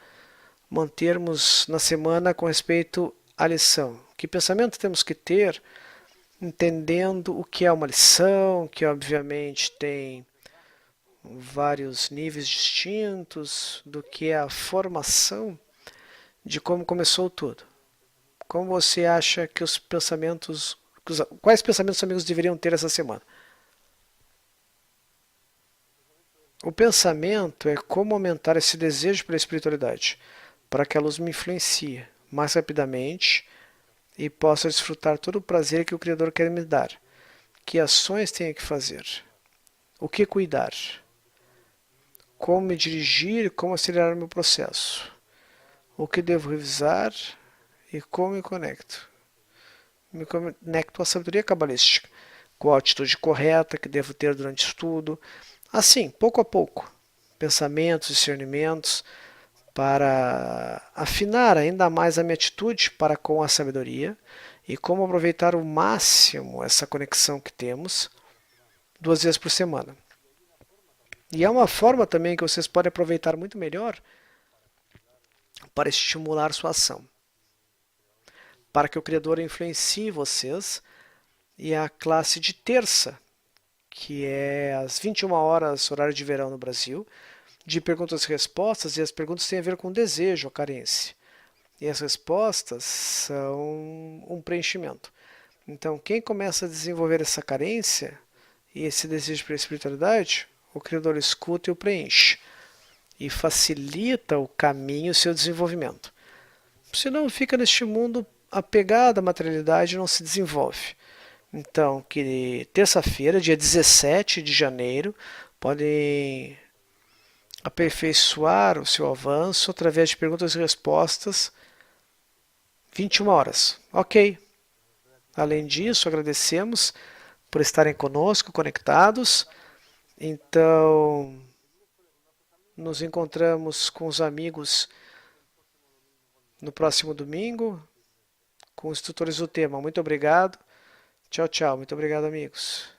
mantermos na semana com respeito à lição? Que pensamento temos que ter, entendendo o que é uma lição, que obviamente tem vários níveis distintos, do que é a formação de como começou tudo. Como você acha que os pensamentos, quais pensamentos os amigos deveriam ter essa semana? O pensamento é como aumentar esse desejo pela espiritualidade, para que a luz me influencie mais rapidamente e possa desfrutar todo o prazer que o Criador quer me dar. Que ações tenho que fazer? O que cuidar? Como me dirigir e como acelerar o meu processo? O que devo revisar e como me conecto? Me conecto à sabedoria cabalística, qual a atitude correta que devo ter durante o estudo. Assim, pouco a pouco, pensamentos, discernimentos, para afinar ainda mais a minha atitude para com a sabedoria e como aproveitar o máximo essa conexão que temos 2 vezes por semana. E é uma forma também que vocês podem aproveitar muito melhor para estimular sua ação, para que o Criador influencie vocês. E a classe de terça, que é às 21 horas, horário de verão no Brasil, de perguntas e respostas, e as perguntas têm a ver com desejo, a carência. E as respostas são um preenchimento. Então, quem começa a desenvolver essa carência e esse desejo pela espiritualidade, o Criador escuta e o preenche. E facilita o caminho, o seu desenvolvimento. Senão fica neste mundo apegado à materialidade e não se desenvolve. Então, que terça-feira, dia 17 de janeiro, podem aperfeiçoar o seu avanço através de perguntas e respostas 21 horas. Ok. Além disso, agradecemos por estarem conosco, conectados. Então, nos encontramos com os amigos no próximo domingo, com os tutores do tema. Muito obrigado. Tchau, tchau. Muito obrigado, amigos.